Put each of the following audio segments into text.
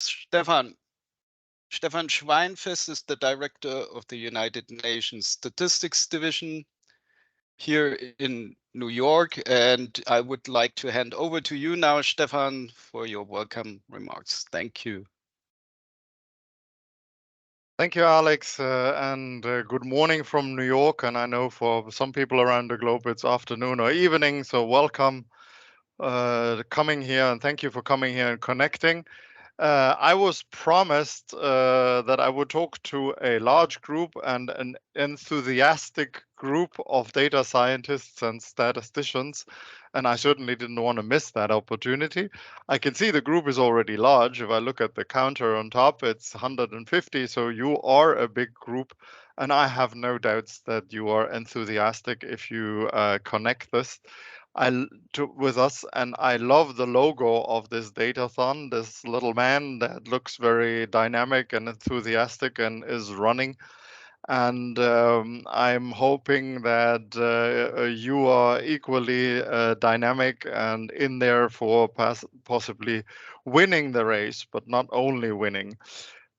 Stefan. Stefan Schweinfest is the director of the United Nations Statistics Division here in New York, and I would like to hand over to you now, Stefan, for your welcome remarks. Thank you. Thank you, Alex, and good morning from New York. And I know for some people around the globe, it's afternoon or evening. So welcome coming here, and thank you for coming here and connecting. I was promised that I would talk to a large group and an enthusiastic group of data scientists and statisticians, and I certainly didn't want to miss that opportunity. I can see the group is already large. If I look at the counter on top, it's 150, so you are a big group, and I have no doubts that you are enthusiastic if you connect this with us, and I love the logo of this datathon, this little man that looks very dynamic and enthusiastic and is running. And I'm hoping that you are equally dynamic and in there for possibly winning the race, but not only winning.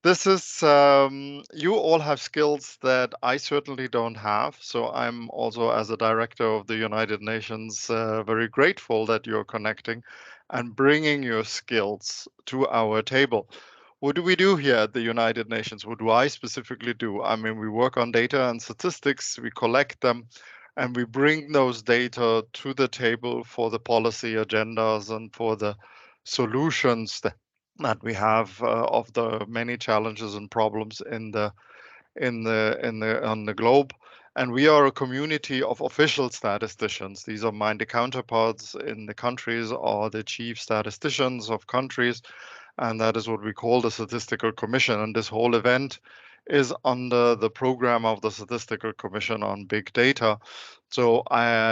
This is, you all have skills that I certainly don't have. So I'm also, as a director of the United Nations, very grateful that you're connecting and bringing your skills to our table. What do we do here at the United Nations? What do I specifically do? I mean, we work on data and statistics, we collect them, and we bring those data to the table for the policy agendas and for the solutions that we have of the many challenges and problems on the globe. And we are a community of official statisticians. These are my counterparts in the countries, are the chief statisticians of countries, and that is what we call the Statistical Commission. And this whole event is under the program of the Statistical Commission on Big Data. So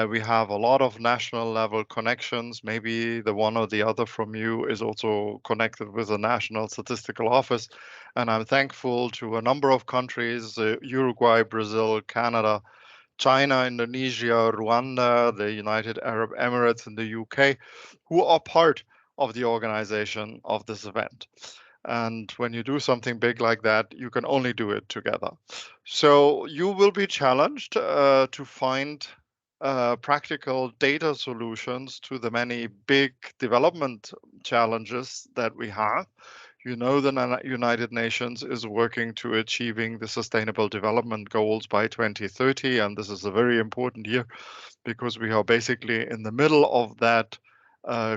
we have a lot of national level connections. Maybe the one or the other from you is also connected with the National Statistical Office. And I'm thankful to a number of countries, Uruguay, Brazil, Canada, China, Indonesia, Rwanda, the United Arab Emirates, and the UK, who are part of the organization of this event. And when you do something big like that, you can only do it together. So you will be challenged to find practical data solutions to the many big development challenges that we have. You know, the United Nations is working to achieving the Sustainable Development Goals by 2030, and this is a very important year because we are basically in the middle of that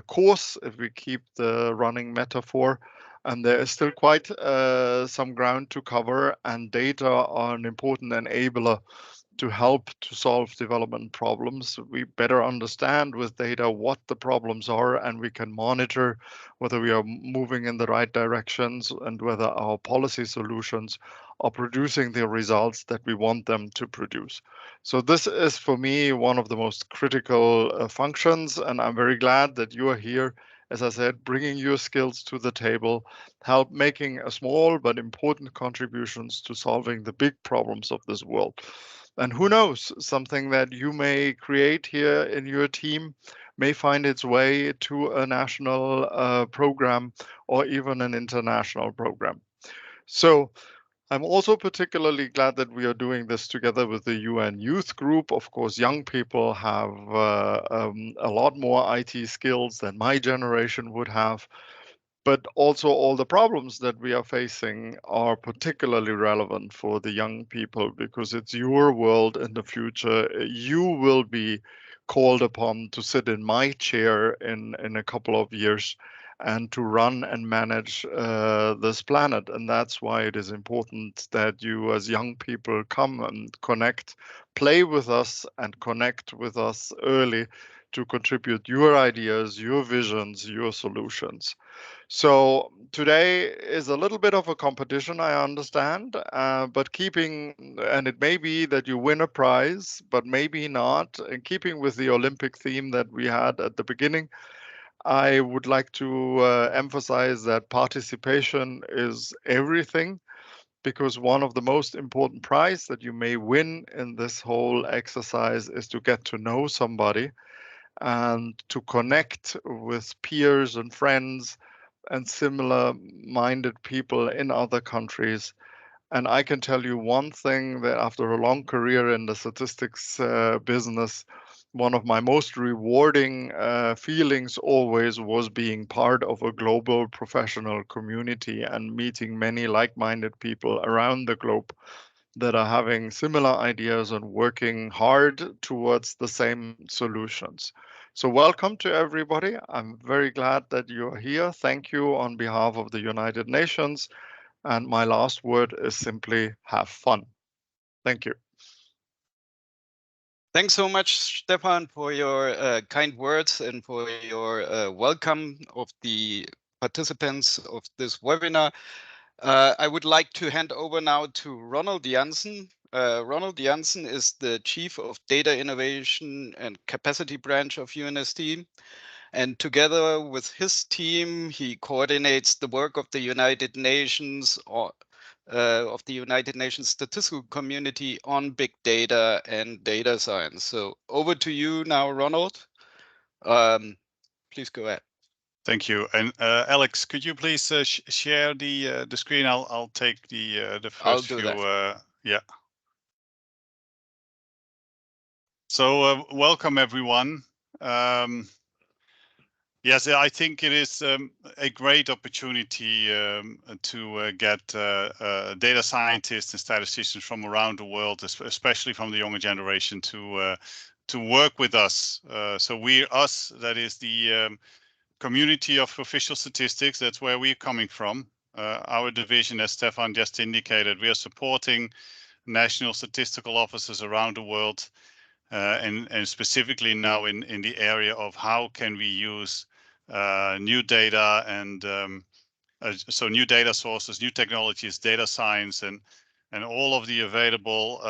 course, if we keep the running metaphor. And there is still quite some ground to cover, and data are an important enabler to help to solve development problems. We better understand with data what the problems are, and we can monitor whether we are moving in the right directions and whether our policy solutions are producing the results that we want them to produce. So this is, for me, one of the most critical functions, and I'm very glad that you are here, as I said, bringing your skills to the table, help making a small but important contributions to solving the big problems of this world. And who knows, something that you may create here in your team may find its way to a national program or even an international program. So I'm also particularly glad that we are doing this together with the UN Youth Group. Of course, young people have a lot more IT skills than my generation would have. But also all the problems that we are facing are particularly relevant for the young people because it's your world in the future. You will be called upon to sit in my chair in a couple of years and to run and manage this planet. And that's why it is important that you as young people come and connect, play with us and connect with us early to contribute your ideas, your visions, your solutions. So today is a little bit of a competition, I understand, but and it may be that you win a prize, but maybe not. In keeping with the Olympic theme that we had at the beginning, I would like to emphasize that participation is everything, because one of the most important prizes that you may win in this whole exercise is to get to know somebody and to connect with peers and friends and similar-minded people in other countries. And I can tell you one thing, that after a long career in the statistics business, one of my most rewarding feelings always was being part of a global professional community and meeting many like-minded people around the globe that are having similar ideas and working hard towards the same solutions. So welcome to everybody. I'm very glad that you're here. Thank you on behalf of the United Nations. And my last word is simply have fun. Thank you. Thanks so much, Stefan, for your kind words and for your welcome of the participants of this webinar. I would like to hand over now to Ronald Janssen. Ronald Janssen is the Chief of Data Innovation and Capacity Branch of UNST. And together with his team, he coordinates the work of the United Nations statistical community on big data and data science. So over to you now, Ronald. Please go ahead. Thank you. And Alex, could you please share the screen? I'll take the first few. Yeah. So welcome everyone. Yes, I think it is a great opportunity to get data scientists and statisticians from around the world, especially from the younger generation, to work with us. So us, that is the community of official statistics. That's where we're coming from. Our division, as Stefan just indicated, we are supporting national statistical offices around the world, and specifically now in the area of how can we use new data and so new data sources, new technologies, data science, and all of the available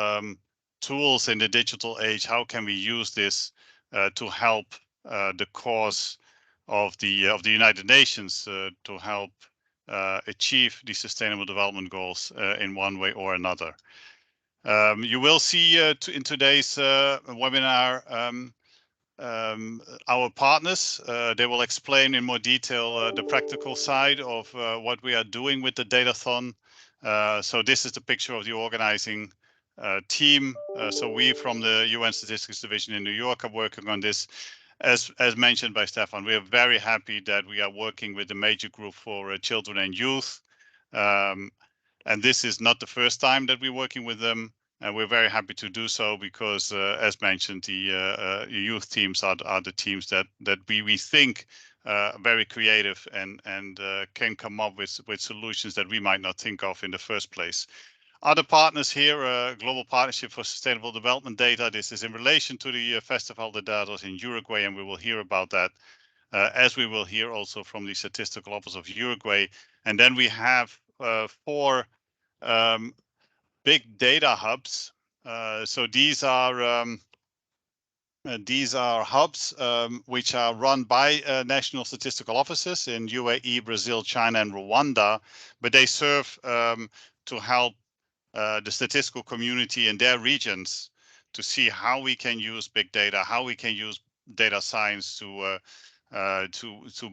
tools in the digital age. How can we use this to help the cause of the United Nations to help achieve the Sustainable Development Goals in one way or another. You will see in today's webinar our partners. They will explain in more detail the practical side of what we are doing with the Datathon. So this is the picture of the organizing team. So we from the UN Statistics Division in New York are working on this. As mentioned by Stefan, we are very happy that we are working with the major group for children and youth. And this is not the first time that we're working with them. And we're very happy to do so because, as mentioned, the youth teams are the teams that we think very creative and can come up with solutions that we might not think of in the first place. Other partners here, Global Partnership for Sustainable Development Data. This is in relation to the Festival de Datos in Uruguay, and we will hear about that, as we will hear also from the Statistical Office of Uruguay. And then we have 4 big data hubs. So these are hubs which are run by national statistical offices in UAE, Brazil, China, and Rwanda, but they serve to help the statistical community in their regions to see how we can use big data, how we can use data science to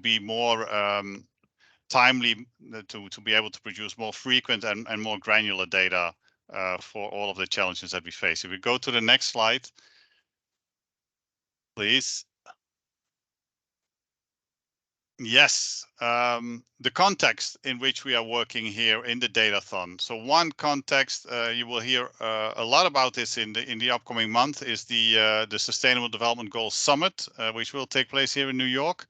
be more timely, to be able to produce more frequent and more granular data for all of the challenges that we face. If we go to the next slide, please. Yes, the context in which we are working here in the Datathon. So one context, you will hear a lot about this in the upcoming month, is the Sustainable Development Goals Summit, which will take place here in New York.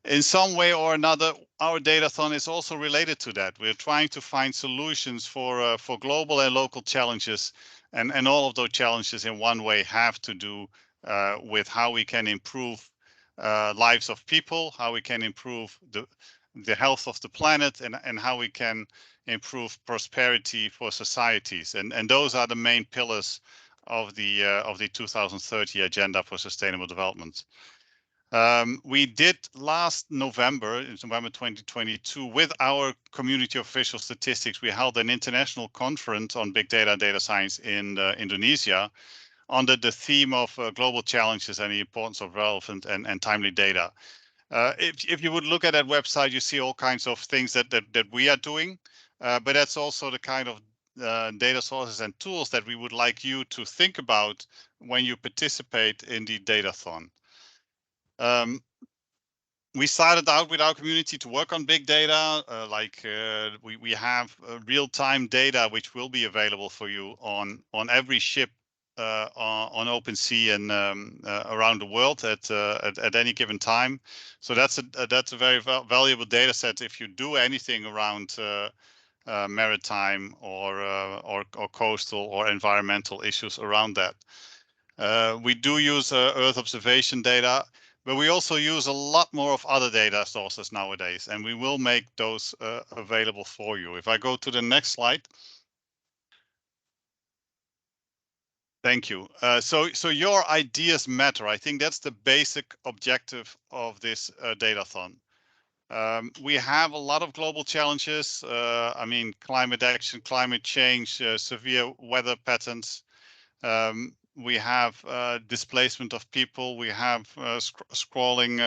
In some way or another, our Datathon is also related to that. We're trying to find solutions for global and local challenges, and all of those challenges in one way have to do with how we can improve lives of people, how we can improve the health of the planet, and how we can improve prosperity for societies. And those are the main pillars of the 2030 Agenda for Sustainable Development. We did last November, in November 2022, with our community of official statistics, we held an international conference on big data and data science in Indonesia under the theme of global challenges and the importance of relevant and timely data. If you would look at that website, you see all kinds of things that we are doing, but that's also the kind of data sources and tools that we would like you to think about when you participate in the Datathon. We started out with our community to work on big data, we have real-time data which will be available for you on every ship on open sea and around the world at any given time. So that's a very valuable data set if you do anything around maritime or coastal or environmental issues around that. We do use Earth observation data, but we also use a lot more of other data sources nowadays, and we will make those available for you. If I go to the next slide. Thank you. So your ideas matter. I think that's the basic objective of this Datathon. We have a lot of global challenges. I mean, climate action, climate change, severe weather patterns. We have displacement of people. We have sprawling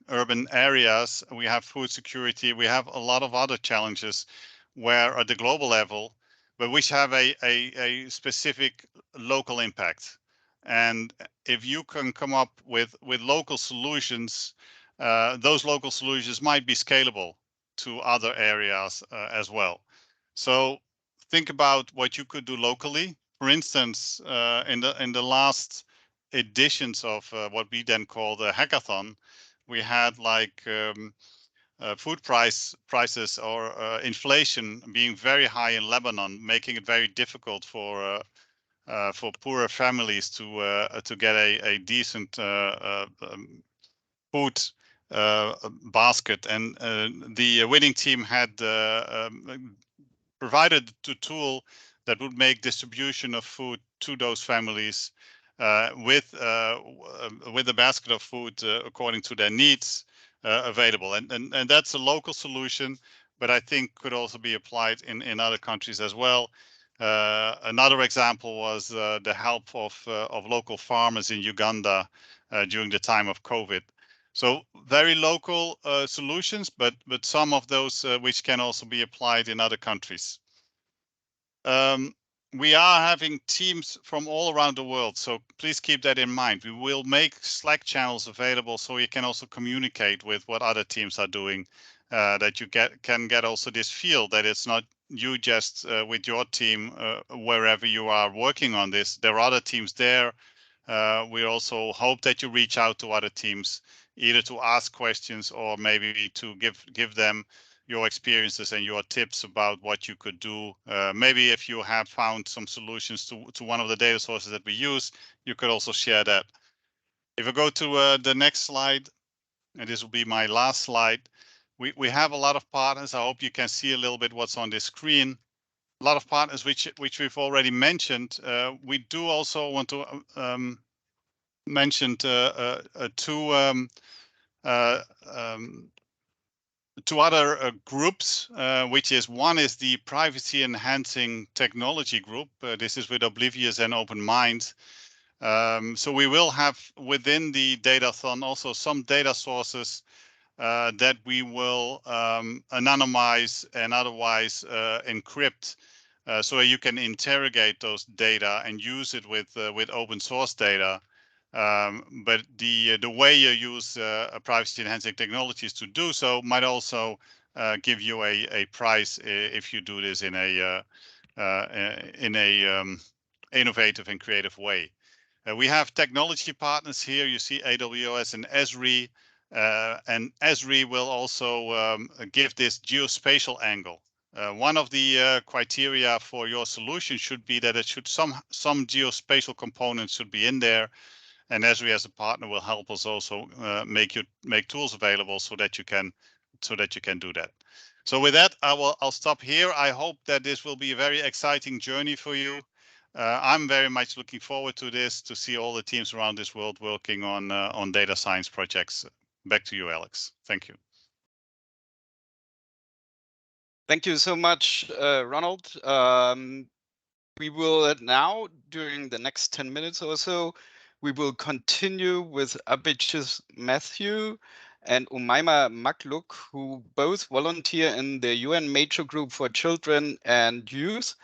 urban areas. We have food security. We have a lot of other challenges where at the global level, but which have a specific local impact. And if you can come up with local solutions, those local solutions might be scalable to other areas as well. So think about what you could do locally. For instance, in the last editions of what we then call the hackathon, we had like food prices or inflation being very high in Lebanon, making it very difficult for poorer families to get a decent food basket. And the winning team had provided the tool that would make distribution of food to those families with a basket of food according to their needs available. And that's a local solution, but I think could also be applied in other countries as well. Another example was the help of local farmers in Uganda during the time of COVID. So very local solutions, but some of those which can also be applied in other countries. We are having teams from all around the world, so please keep that in mind. We will make Slack channels available so you can also communicate with what other teams are doing, that you can get also this feel that it's not you just with your team wherever you are working on this. There are other teams there. We also hope that you reach out to other teams, either to ask questions or maybe to give them your experiences and your tips about what you could do. Maybe if you have found some solutions to one of the data sources that we use, you could also share that. If I go to the next slide, and this will be my last slide, we have a lot of partners. I hope you can see a little bit what's on this screen. A lot of partners which we've already mentioned. We do also want to mention two other groups, which is one is the privacy enhancing technology group. This is with Oblivious and Open Minds. So we will have within the Datathon also some data sources that we will anonymize and otherwise encrypt, so you can interrogate those data and use it with open source data. But the way you use privacy enhancing technologies to do so might also give you a prize if you do this in a innovative and creative way. We have technology partners here. You see AWS and Esri, and Esri will also give this geospatial angle. One of the criteria for your solution should be that it should some geospatial components should be in there. And Esri as a partner will help us also make tools available so that you can do that. So with that, I'll stop here. I hope that this will be a very exciting journey for you. I'm very much looking forward to this, to see all the teams around this world working on data science projects. Back to you, Alex. Thank you. Thank you so much, Ronald. We will now, during the next 10 minutes or so, we will continue with Abhijit Matthew and Umaima Makluk, who both volunteer in the UN Major Group for Children and Youth,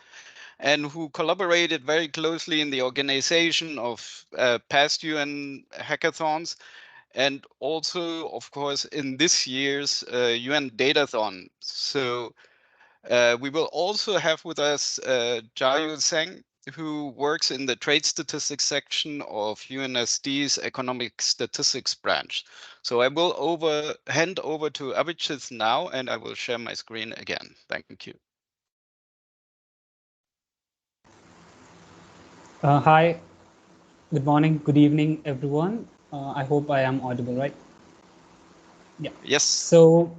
and who collaborated very closely in the organization of past UN hackathons, and also, of course, in this year's UN Datathon. So we will also have with us Jayu Seng, who works in the trade statistics section of UNSD's economic statistics branch. So I will hand over to Abhijit now, and I will share my screen again. Thank you. Hi, good morning, good evening, everyone. I hope I am audible, right? Yeah. Yes. So,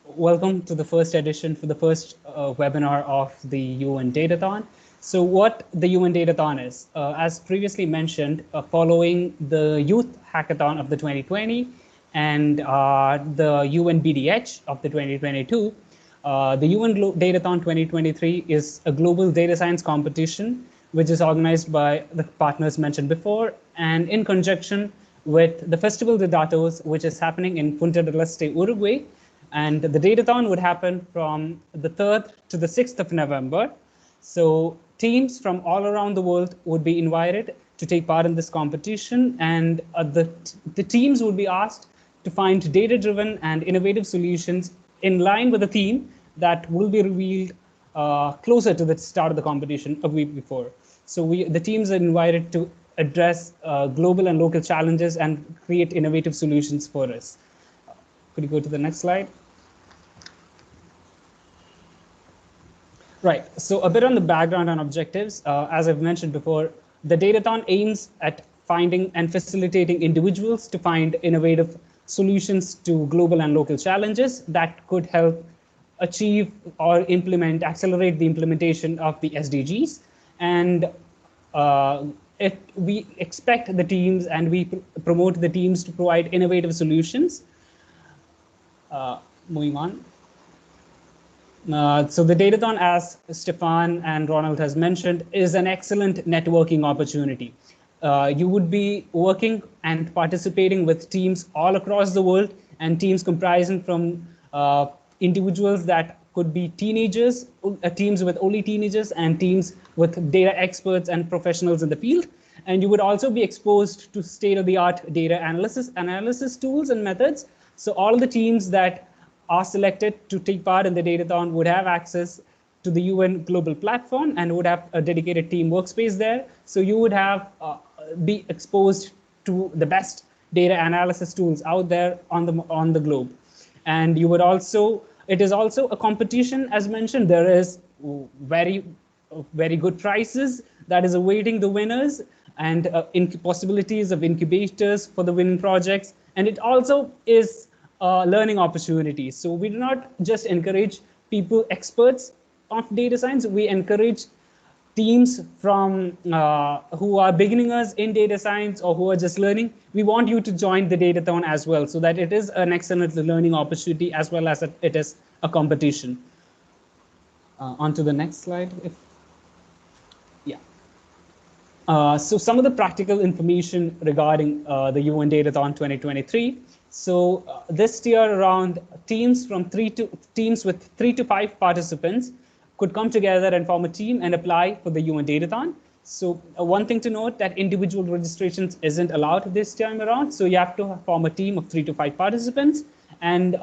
welcome to the first edition for the first webinar of the UN Datathon. So what the UN Datathon is, as previously mentioned, following the Youth Hackathon of the 2020 and the UN BDH of the 2022, the UN Datathon 2023 is a global data science competition which is organized by the partners mentioned before and in conjunction with the Festival de Datos, which is happening in Punta del Este, Uruguay. And the Datathon would happen from the 3rd to the 6th of November. So teams from all around the world would be invited to take part in this competition, and the teams would be asked to find data-driven and innovative solutions in line with the theme that will be revealed closer to the start of the competition a week before. So the teams are invited to address global and local challenges and create innovative solutions for us. Could you go to the next slide? Right. So a bit on the background and objectives. As I've mentioned before, the Datathon aims at finding and facilitating individuals to find innovative solutions to global and local challenges that could help achieve or accelerate the implementation of the SDGs. And we expect the teams and we promote the teams to provide innovative solutions. Moving on. So the Datathon, as Stefan and Ronald has mentioned, is an excellent networking opportunity. You would be working and participating with teams all across the world, and teams comprising from individuals that could be teenagers, teams with only teenagers, and teams with data experts and professionals in the field. And you would also be exposed to state-of-the-art data analysis tools and methods. So all the teams that are selected to take part in the Datathon would have access to the UN global platform and would have a dedicated team workspace there. So you would have be exposed to the best data analysis tools out there on the globe. And you would also, it is also a competition, as mentioned. There is very good prizes that is awaiting the winners, and possibilities of incubators for the winning projects. And it also is learning opportunities. So we do not just encourage people, experts of data science, we encourage teams from who are beginners in data science or who are just learning. We want you to join the Datathon as well, so that it is an excellent learning opportunity as well as it is a competition. On to the next slide. So some of the practical information regarding the UN Datathon 2023. So this year around, teams with 3 to 5 participants could come together and form a team and apply for the UN Datathon. So one thing to note, that individual registrations isn't allowed this time around. So you have to form a team of 3 to 5 participants. And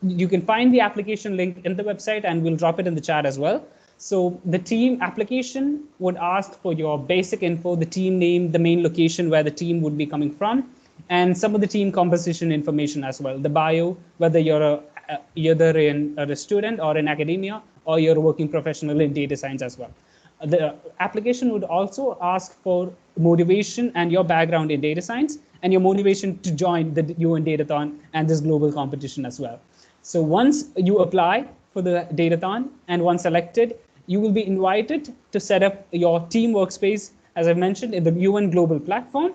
you can find the application link in the website, and we'll drop it in the chat as well. So the team application would ask for your basic info, the team name, the main location where the team would be coming from, and some of the team composition information as well. The bio, whether you're either a student or in academia, or you're a working professional in data science as well. The application would also ask for motivation and your background in data science and your motivation to join the UN Datathon and this global competition as well. So once you apply for the Datathon and once selected, you will be invited to set up your team workspace, as I mentioned, in the UN global platform,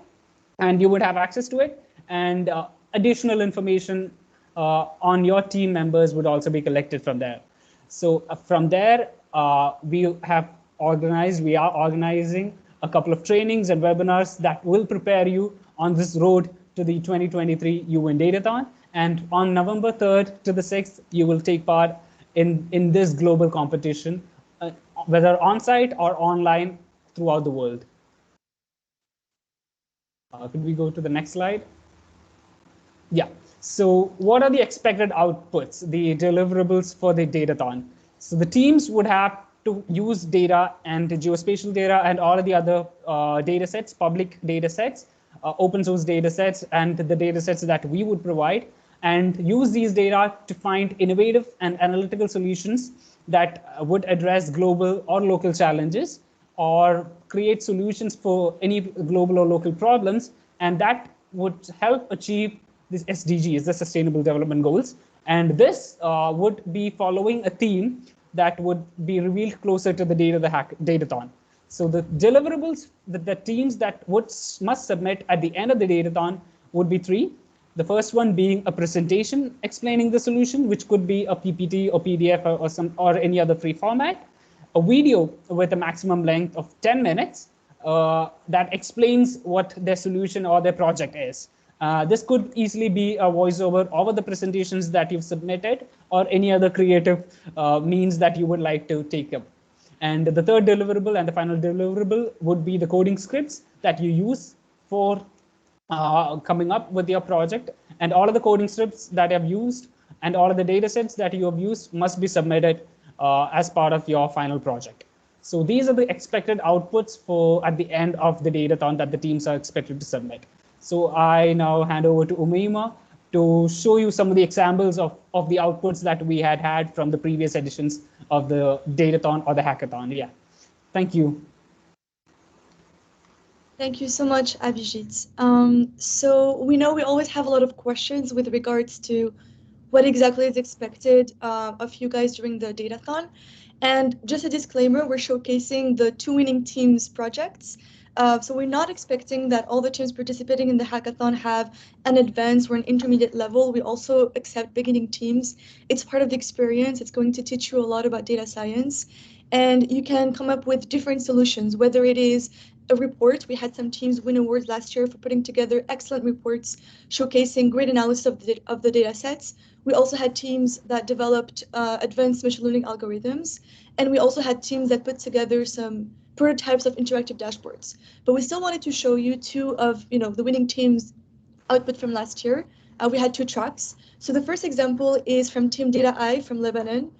and you would have access to it. And additional information on your team members would also be collected from there. So from there, we are organizing a couple of trainings and webinars that will prepare you on this road to the 2023 UN Datathon. And on November 3rd to the 6th, you will take part in this global competition, whether on-site or online throughout the world. Could we go to the next slide? Yeah. So what are the expected outputs, the deliverables for the Datathon? So the teams would have to use data and geospatial data and all of the other data sets, public data sets, open source data sets, and the data sets that we would provide, and use these data to find innovative and analytical solutions that would address global or local challenges or create solutions for any global or local problems, and that would help achieve these SDGs, the Sustainable Development Goals. And this would be following a theme that would be revealed closer to the date of the Datathon. So the deliverables that the teams that must submit at the end of the Datathon would be 3. The first one being a presentation explaining the solution, which could be a PPT or PDF or any other free format. A video with a maximum length of 10 minutes that explains what their solution or their project is. This could easily be a voiceover over the presentations that you've submitted or any other creative means that you would like to take up. And the third deliverable and the final deliverable would be the coding scripts that you use for coming up with your project. And all of the coding scripts that you have used and all of the data sets that you have used must be submitted as part of your final project. So these are the expected outputs for at the end of the Datathon that the teams are expected to submit. So I now hand over to Umayma to show you some of the examples of the outputs that we had from the previous editions of the Datathon or the hackathon. Yeah, thank you. Thank you so much, Abhijit. So we know we always have a lot of questions with regards to what exactly is expected of you guys during the Datathon. And just a disclaimer, we're showcasing the 2 winning teams projects. So we're not expecting that all the teams participating in the hackathon have an advanced or an intermediate level. We also accept beginning teams. It's part of the experience. It's going to teach you a lot about data science. And you can come up with different solutions, whether it is a report. We had some teams win awards last year for putting together excellent reports showcasing great analysis of the data sets. We also had teams that developed advanced machine learning algorithms. And we also had teams that put together some prototypes of interactive dashboards. But we still wanted to show you 2 of the winning teams' output from last year. We had 2 tracks. So the first example is from Team Data Eye from Lebanon,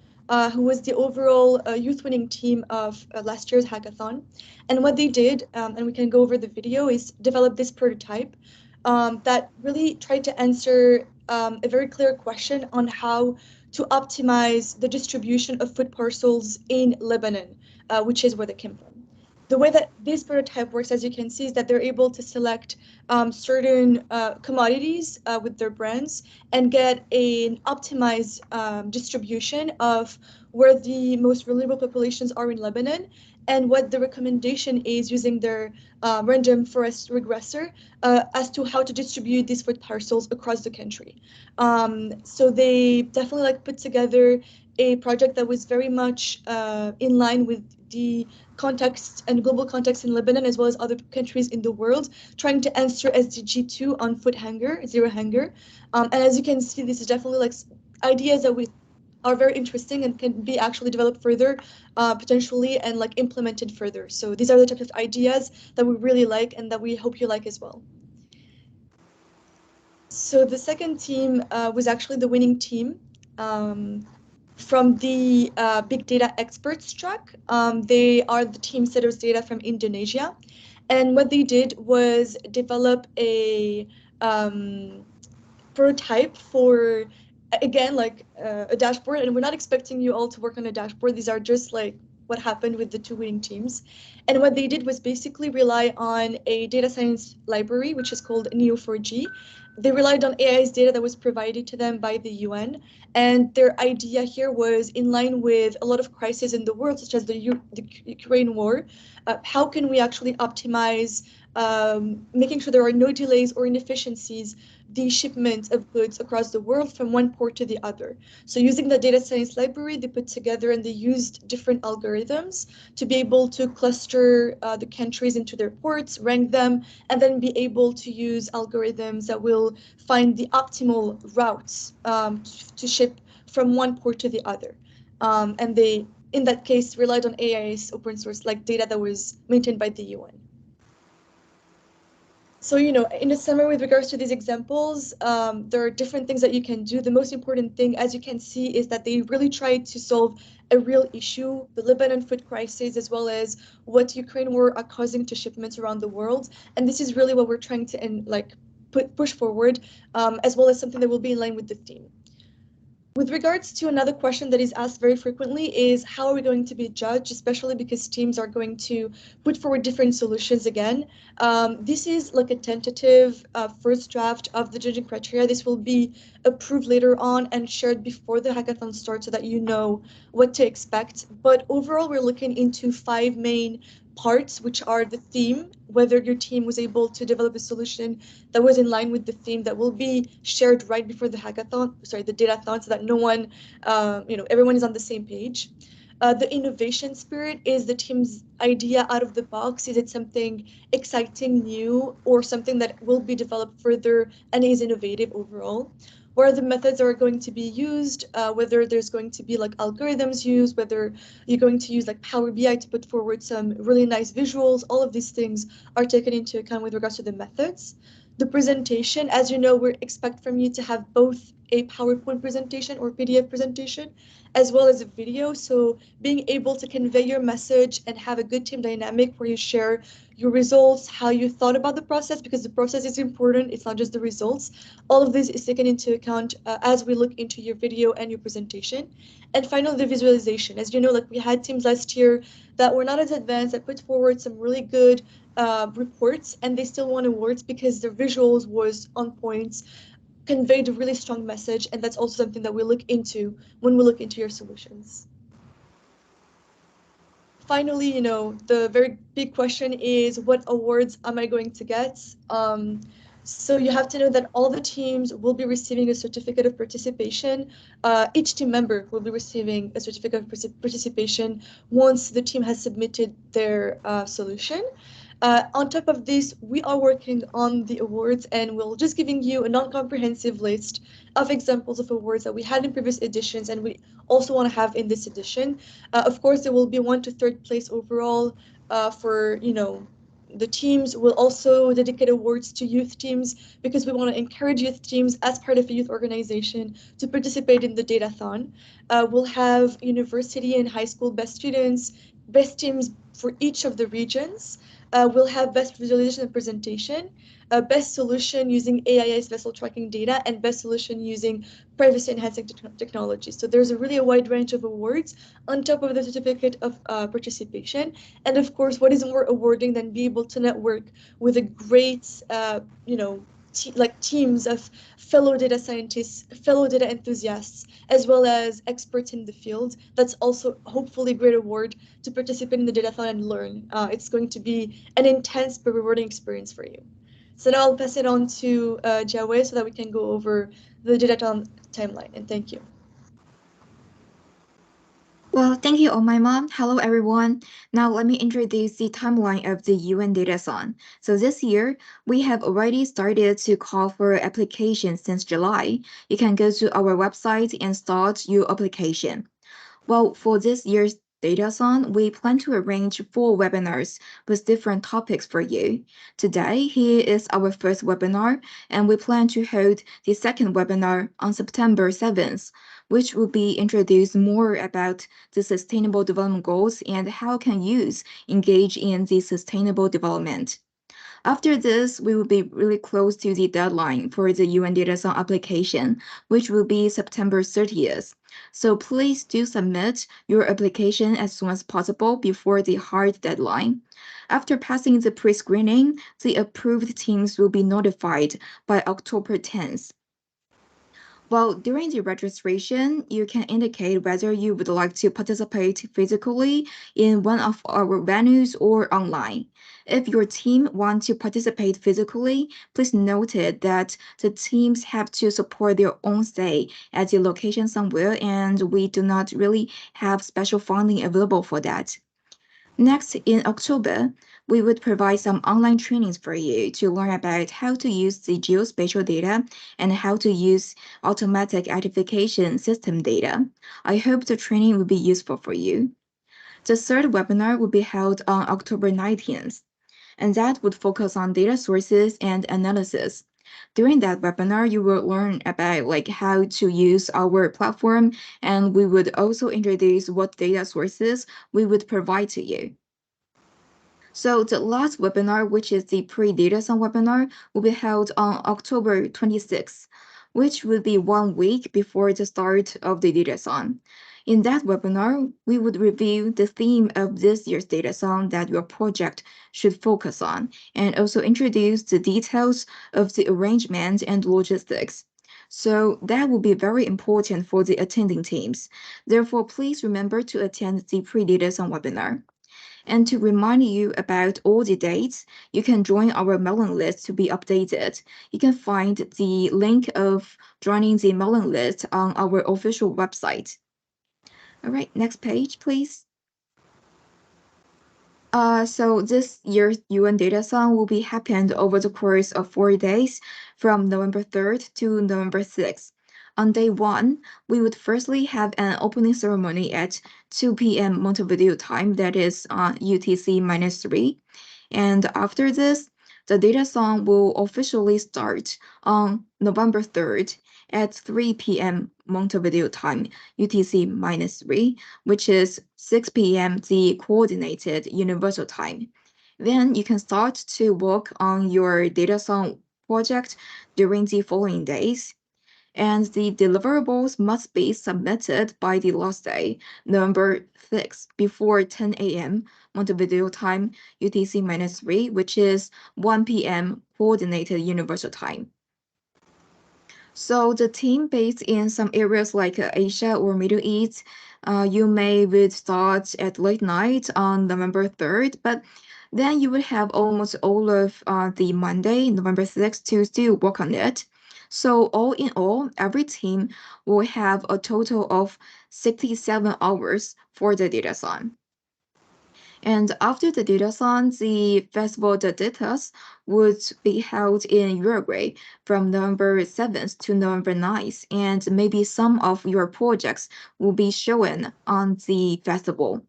who was the overall youth winning team of last year's hackathon. And what they did, and we can go over the video, is develop this prototype that really tried to answer a very clear question on how to optimize the distribution of food parcels in Lebanon, which is where they came from. The way that this prototype works, as you can see, is that they're able to select certain commodities with their brands and get an optimized distribution of where the most vulnerable populations are in Lebanon, and what the recommendation is using their random forest regressor as to how to distribute these food parcels across the country. So they definitely put together a project that was very much in line with the context and global context in Lebanon, as well as other countries in the world, trying to answer SDG 2 on food hunger, zero hunger. And as you can see, this is definitely ideas that are very interesting and can be actually developed further, potentially, and implemented further. So these are the types of ideas that we really like and that we hope you like as well. So the second team was actually the winning team. From the Big Data Experts track. They are the team Setters Data from Indonesia. And what they did was develop a prototype for, again, a dashboard. And we're not expecting you all to work on a dashboard. These are just what happened with the 2 winning teams. And what they did was basically rely on a data science library, which is called Neo4j. They relied on AI's data that was provided to them by the UN. And their idea here was in line with a lot of crises in the world, such as the Ukraine war. How can we actually optimize making sure there are no delays or inefficiencies the shipment of goods across the world from one port to the other. So using the data science library, they put together and they used different algorithms to be able to cluster the countries into their ports, rank them, and then be able to use algorithms that will find the optimal routes to ship from one port to the other. And they, in that case, relied on AI's open source, like data that was maintained by the UN. So, in a summary with regards to these examples, there are different things that you can do. The most important thing, as you can see, is that they really tried to solve a real issue, the Lebanon food crisis, as well as what Ukraine war are causing to shipments around the world. And this is really what we're trying to push forward, as well as something that will be in line with the theme. With regards to another question that is asked very frequently is how are we going to be judged, especially because teams are going to put forward different solutions again. This is like a tentative first draft of the judging criteria. This will be approved later on and shared before the hackathon starts so that you know what to expect. But overall, we're looking into 5 main parts, which are the theme, whether your team was able to develop a solution that was in line with the theme that will be shared right before the the datathon, so that no one, everyone is on the same page. The innovation spirit is the team's idea out of the box. Is it something exciting, new, or something that will be developed further and is innovative overall? Where the methods are going to be used, whether there's going to be like algorithms used, whether you're going to use like Power BI to put forward some really nice visuals. All of these things are taken into account with regards to the methods. The presentation, as you know, we expect from you to have both a PowerPoint presentation or PDF presentation, as well as a video. So being able to convey your message and have a good team dynamic where you share your results, how you thought about the process, because the process is important. It's not just the results. All of this is taken into account as we look into your video and your presentation. And finally, the visualization. As you know, like we had teams last year that were not as advanced, that put forward some really good reports, and they still won awards because their visuals was on point, conveyed a really strong message, and that's also something that we look into when we look into your solutions. Finally, the very big question is, what awards am I going to get? So you have to know that all the teams will be receiving a certificate of participation. Each team member will be receiving a certificate of participation once the team has submitted their solution. On top of this, we are working on the awards, and we're just giving you a non-comprehensive list of examples of awards that we had in previous editions and we also want to have in this edition. Of course, there will be 1 to 3rd place overall for, the teams. Will also dedicate awards to youth teams because we want to encourage youth teams as part of a youth organization to participate in the datathon. We'll have university and high school best students, best teams for each of the regions. We'll have best visualization and presentation, best solution using AIS vessel tracking data, and best solution using privacy enhancing technology. So there's a wide range of awards on top of the certificate of participation. And of course, what is more awarding than be able to network with a great, teams of fellow data scientists, fellow data enthusiasts, as well as experts in the field. That's also hopefully a great award to participate in the datathon and learn. It's going to be an intense but rewarding experience for you. So now I'll pass it on to Jawed so that we can go over the datathon timeline, and thank you. Well, thank you, Omaima. Hello, everyone. Now let me introduce the timeline of the UN Datathon. So this year, we have already started to call for applications since July. You can go to our website and start your application. Well, for this year's Datathon, we plan to arrange 4 webinars with different topics for you. Today, here is our first webinar, and we plan to hold the second webinar on September 7th, which will be introduced more about the Sustainable Development Goals and how can youth engage in the sustainable development. After this, we will be really close to the deadline for the UN Datathon application, which will be September 30th. So please do submit your application as soon as possible before the hard deadline. After passing the pre-screening, the approved teams will be notified by October 10th. Well, during the registration, you can indicate whether you would like to participate physically in one of our venues or online. If your team wants to participate physically, please note that the teams have to support their own stay at the location somewhere, and we do not really have special funding available for that. Next, in October, we would provide some online trainings for you to learn about how to use the geospatial data and how to use automatic identification system data. I hope the training will be useful for you. The third webinar will be held on October 19th, and that would focus on data sources and analysis. During that webinar, you will learn about how to use our platform, and we would also introduce what data sources we would provide to you. So the last webinar, which is the pre-Datathon webinar, will be held on October 26th, which will be 1 week before the start of the Datathon. In that webinar, we would review the theme of this year's Datathon that your project should focus on, and also introduce the details of the arrangement and logistics. So that will be very important for the attending teams. Therefore, please remember to attend the pre-Datathon webinar. And to remind you about all the dates, you can join our mailing list to be updated. You can find the link of joining the mailing list on our official website. All right, next page, please. So this year's UN Datathon will be happened over the course of 4 days from November 3rd to November 6th. On day 1, we would firstly have an opening ceremony at 2 p.m. Montevideo time, that is UTC-3. And after this, the Datathon will officially start on November 3rd at 3 p.m. Montevideo time, UTC-3, which is 6 p.m. the coordinated universal time. Then you can start to work on your Datathon project during the following days. And the deliverables must be submitted by the last day, November 6th, before 10 a.m. Montevideo time, UTC-3, which is 1 p.m. coordinated universal time. So the team based in some areas like Asia or Middle East, you may would start at late night on November 3rd, but then you would have almost all of the Monday, November 6th, to still work on it. So all in all, every team will have a total of 67 hours for the Datathon. And after the Datathon, the Festival de Datas would be held in Uruguay from November 7th to November 9th, and maybe some of your projects will be shown on the festival.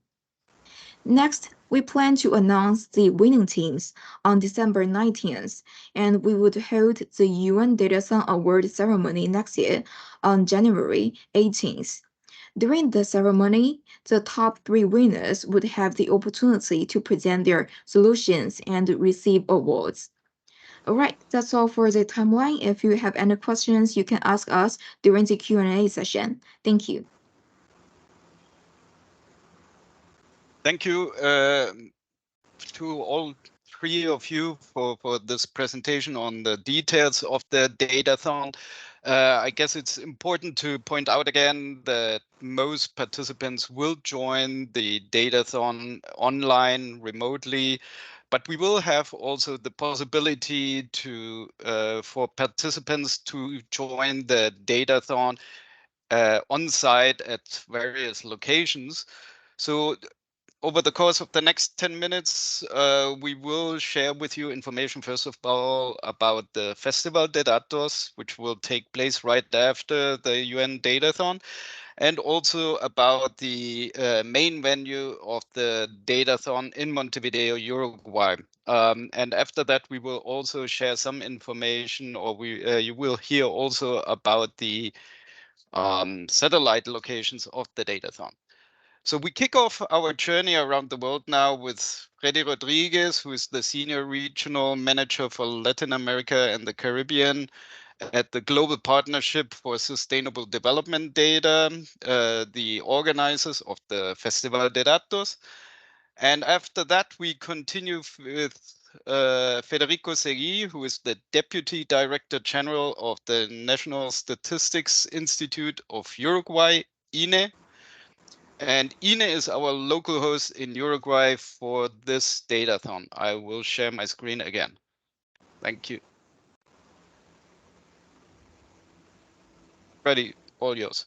Next, we plan to announce the winning teams on December 19th, and we would hold the UN Datathon Award ceremony next year on January 18th. During the ceremony, the top 3 winners would have the opportunity to present their solutions and receive awards. All right, that's all for the timeline. If you have any questions, you can ask us during the Q&A session. Thank you. Thank you to all 3 of you for this presentation on the details of the Datathon. I guess it's important to point out again that most participants will join the Datathon online remotely, but we will have also the possibility to for participants to join the Datathon on site at various locations. So over the course of the next 10 minutes, we will share with you information, first of all, about the Festival de Datos, which will take place right after the UN Datathon, and also about the main venue of the Datathon in Montevideo, Uruguay. And after that, we will also share some information, or you will hear also about the satellite locations of the Datathon. So we kick off our journey around the world now with Freddy Rodriguez, who is the Senior Regional Manager for Latin America and the Caribbean at the Global Partnership for Sustainable Development Data, the organizers of the Festival de Datos. And after that, we continue with Federico Segui, who is the Deputy Director General of the National Statistics Institute of Uruguay, INE. And INE is our local host in Uruguay for this datathon. I will share my screen again. Thank you. Ready, all yours.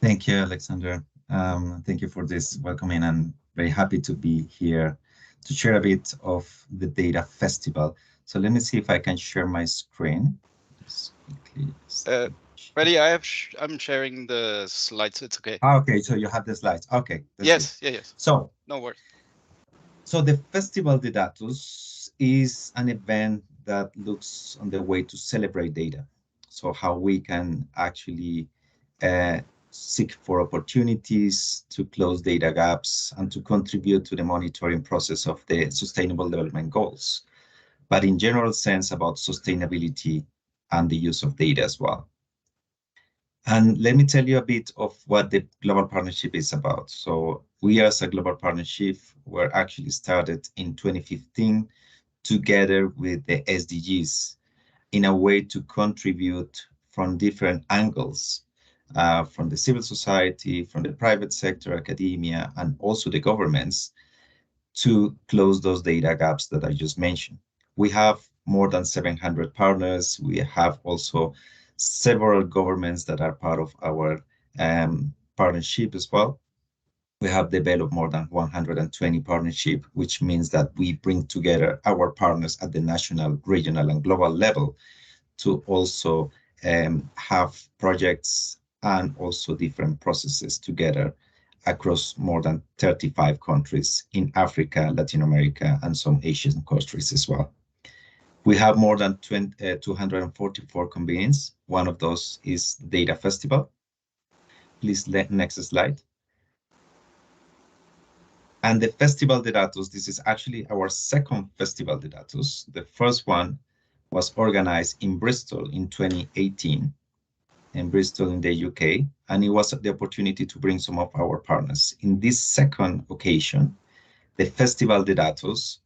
Thank you, Alexander. Thank you for this welcoming. I'm very happy to be here to share a bit of the Data Festival. So let me see if I can share my screen. Just quickly. Ready, I'm sharing the slides, it's okay. Okay, so you have the slides. Okay. Yes, yes. So, no worries. So the Festival de Datos is an event that looks on the way to celebrate data. So how we can actually seek for opportunities to close data gaps and to contribute to the monitoring process of the Sustainable Development Goals, but in general sense about sustainability and the use of data as well. And let me tell you a bit of what the Global Partnership is about. So we as a Global Partnership were actually started in 2015 together with the SDGs in a way to contribute from different angles, from the civil society, from the private sector, academia, and also the governments to close those data gaps that I just mentioned. We have more than 700 partners. We have also several governments that are part of our partnership as well. We have developed more than 120 partnerships, which means that we bring together our partners at the national, regional, and global level to also have projects and also different processes together across more than 35 countries in Africa, Latin America, and some Asian countries as well. We have more than 244 convenings. One of those is Data Festival. Please, next slide. And the Festival de Datos, this is actually our second Festival de Datos. The first one was organized in Bristol in 2018, in Bristol in the UK, and it was the opportunity to bring some of our partners. In this second occasion, the Festival de Datos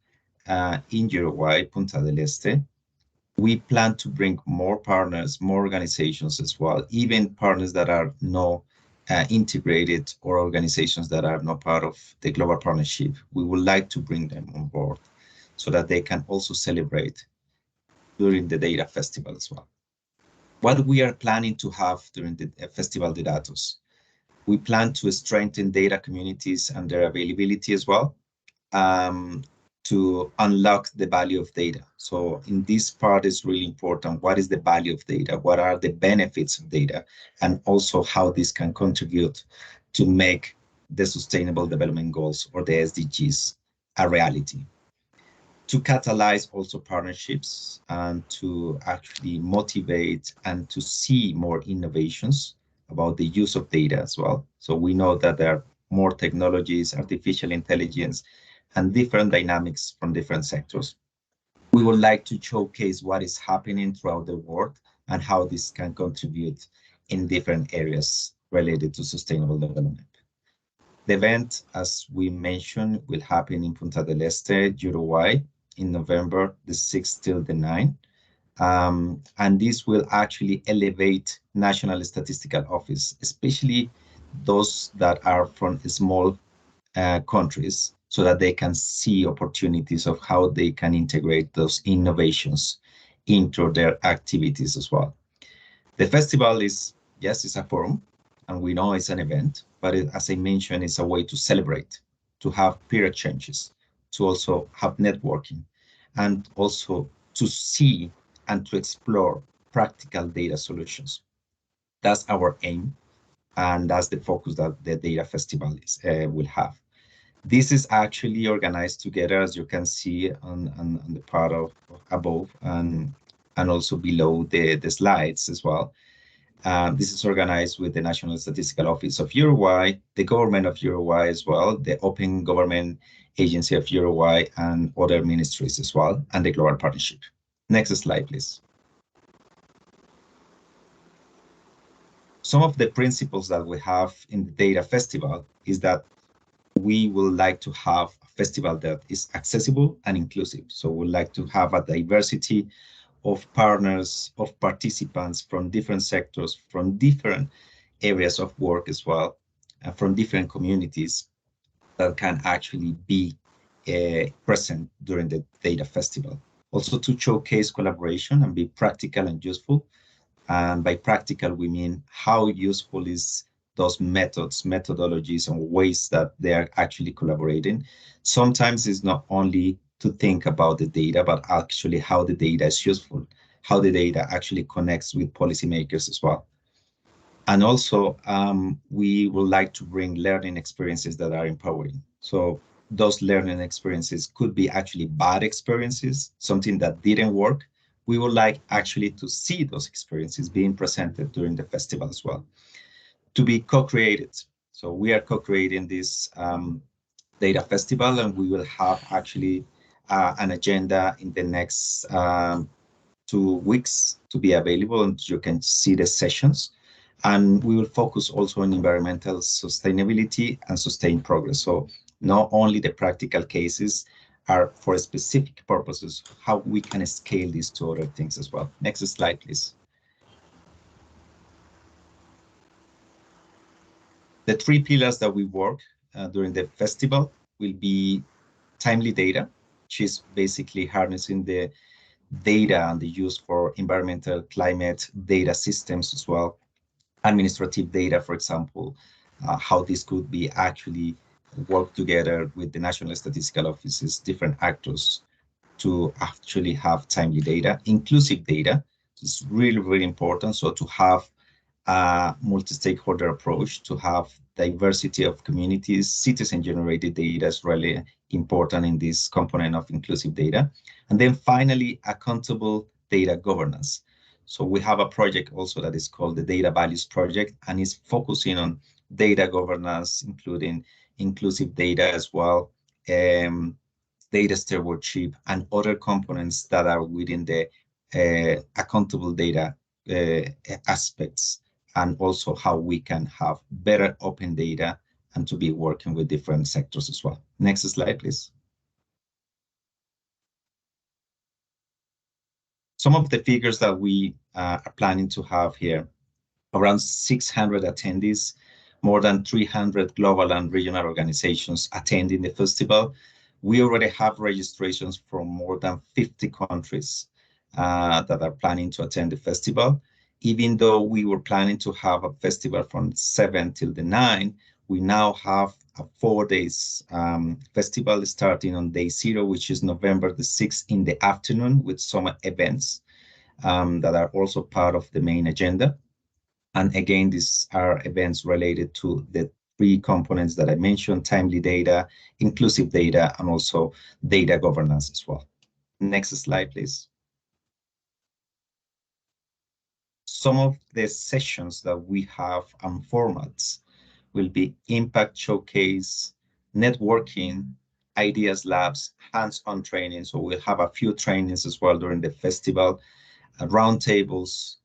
in Uruguay, Punta del Este, we plan to bring more partners, more organizations as well, even partners that are not integrated or organizations that are not part of the global partnership. We would like to bring them on board so that they can also celebrate during the Data Festival as well. What we are planning to have during the Festival de Datos, we plan to strengthen data communities and their availability as well, to unlock the value of data. So in this part is really important. What is the value of data? What are the benefits of data? And also how this can contribute to make the Sustainable Development Goals or the SDGs a reality. To catalyze also partnerships and to actually motivate and to see more innovations about the use of data as well. So we know that there are more technologies, artificial intelligence, and different dynamics from different sectors. We would like to showcase what is happening throughout the world and how this can contribute in different areas related to sustainable development. The event, as we mentioned, will happen in Punta del Este, Uruguay, in November the 6th till the 9th. And this will actually elevate National Statistical Office, especially those that are from small countries, so that they can see opportunities of how they can integrate those innovations into their activities as well. The festival is, yes, it's a forum, and we know it's an event, but as I mentioned, it's a way to celebrate, to have peer exchanges, to also have networking, and also to see and to explore practical data solutions. That's our aim, and that's the focus that the Data Festival will have. This is actually organized together, as you can see on the part of above and also below the slides as well. This is organized with the National Statistical Office of Uruguay, the government of Uruguay as well, the Open Government Agency of Uruguay, and other ministries as well, and the Global Partnership. Next slide, please. Some of the principles that we have in the Data Festival is that we would like to have a festival that is accessible and inclusive. So we'd like to have a diversity of partners, of participants from different sectors, from different areas of work as well, from different communities that can actually be present during the data festival. Also to showcase collaboration and be practical and useful. And by practical, we mean how useful is those methods, methodologies, and ways that they are actually collaborating. Sometimes it's not only to think about the data, but actually how the data is useful, how the data actually connects with policymakers as well. And also, we would like to bring learning experiences that are empowering. So those learning experiences could be actually bad experiences, something that didn't work. We would like actually to see those experiences being presented during the festival as well, to be co-created. So we are co-creating this data festival, and we will have actually an agenda in the next 2 weeks to be available, and you can see the sessions. And we will focus also on environmental sustainability and sustained progress. So not only the practical cases are for specific purposes, how we can scale this to other things as well. Next slide, please. The 3 pillars that we work during the festival will be timely data, which is basically harnessing the data and the use for environmental climate data systems as well. Administrative data, for example, how this could be actually work together with the National Statistical Office's different actors to actually have timely data. Inclusive data is really, really important. So to have a multi-stakeholder approach, to have diversity of communities, citizen-generated data is really important in this component of inclusive data. And then finally, accountable data governance. So we have a project also that is called the Data Values Project, and is focusing on data governance, including inclusive data as well, data stewardship, and other components that are within the accountable data aspects, and also how we can have better open data and to be working with different sectors as well. Next slide, please. Some of the figures that we are planning to have here: around 600 attendees, more than 300 global and regional organizations attending the festival. We already have registrations from more than 50 countries that are planning to attend the festival. Even though we were planning to have a festival from 7 till the 9, we now have a 4 days festival starting on day 0, which is November the 6th in the afternoon, with some events that are also part of the main agenda. And again, these are events related to the 3 components that I mentioned: timely data, inclusive data, and also data governance as well. Next slide, please. Some of the sessions that we have and formats will be impact showcase, networking, ideas labs, hands-on training. So we'll have a few trainings as well during the festival, roundtables,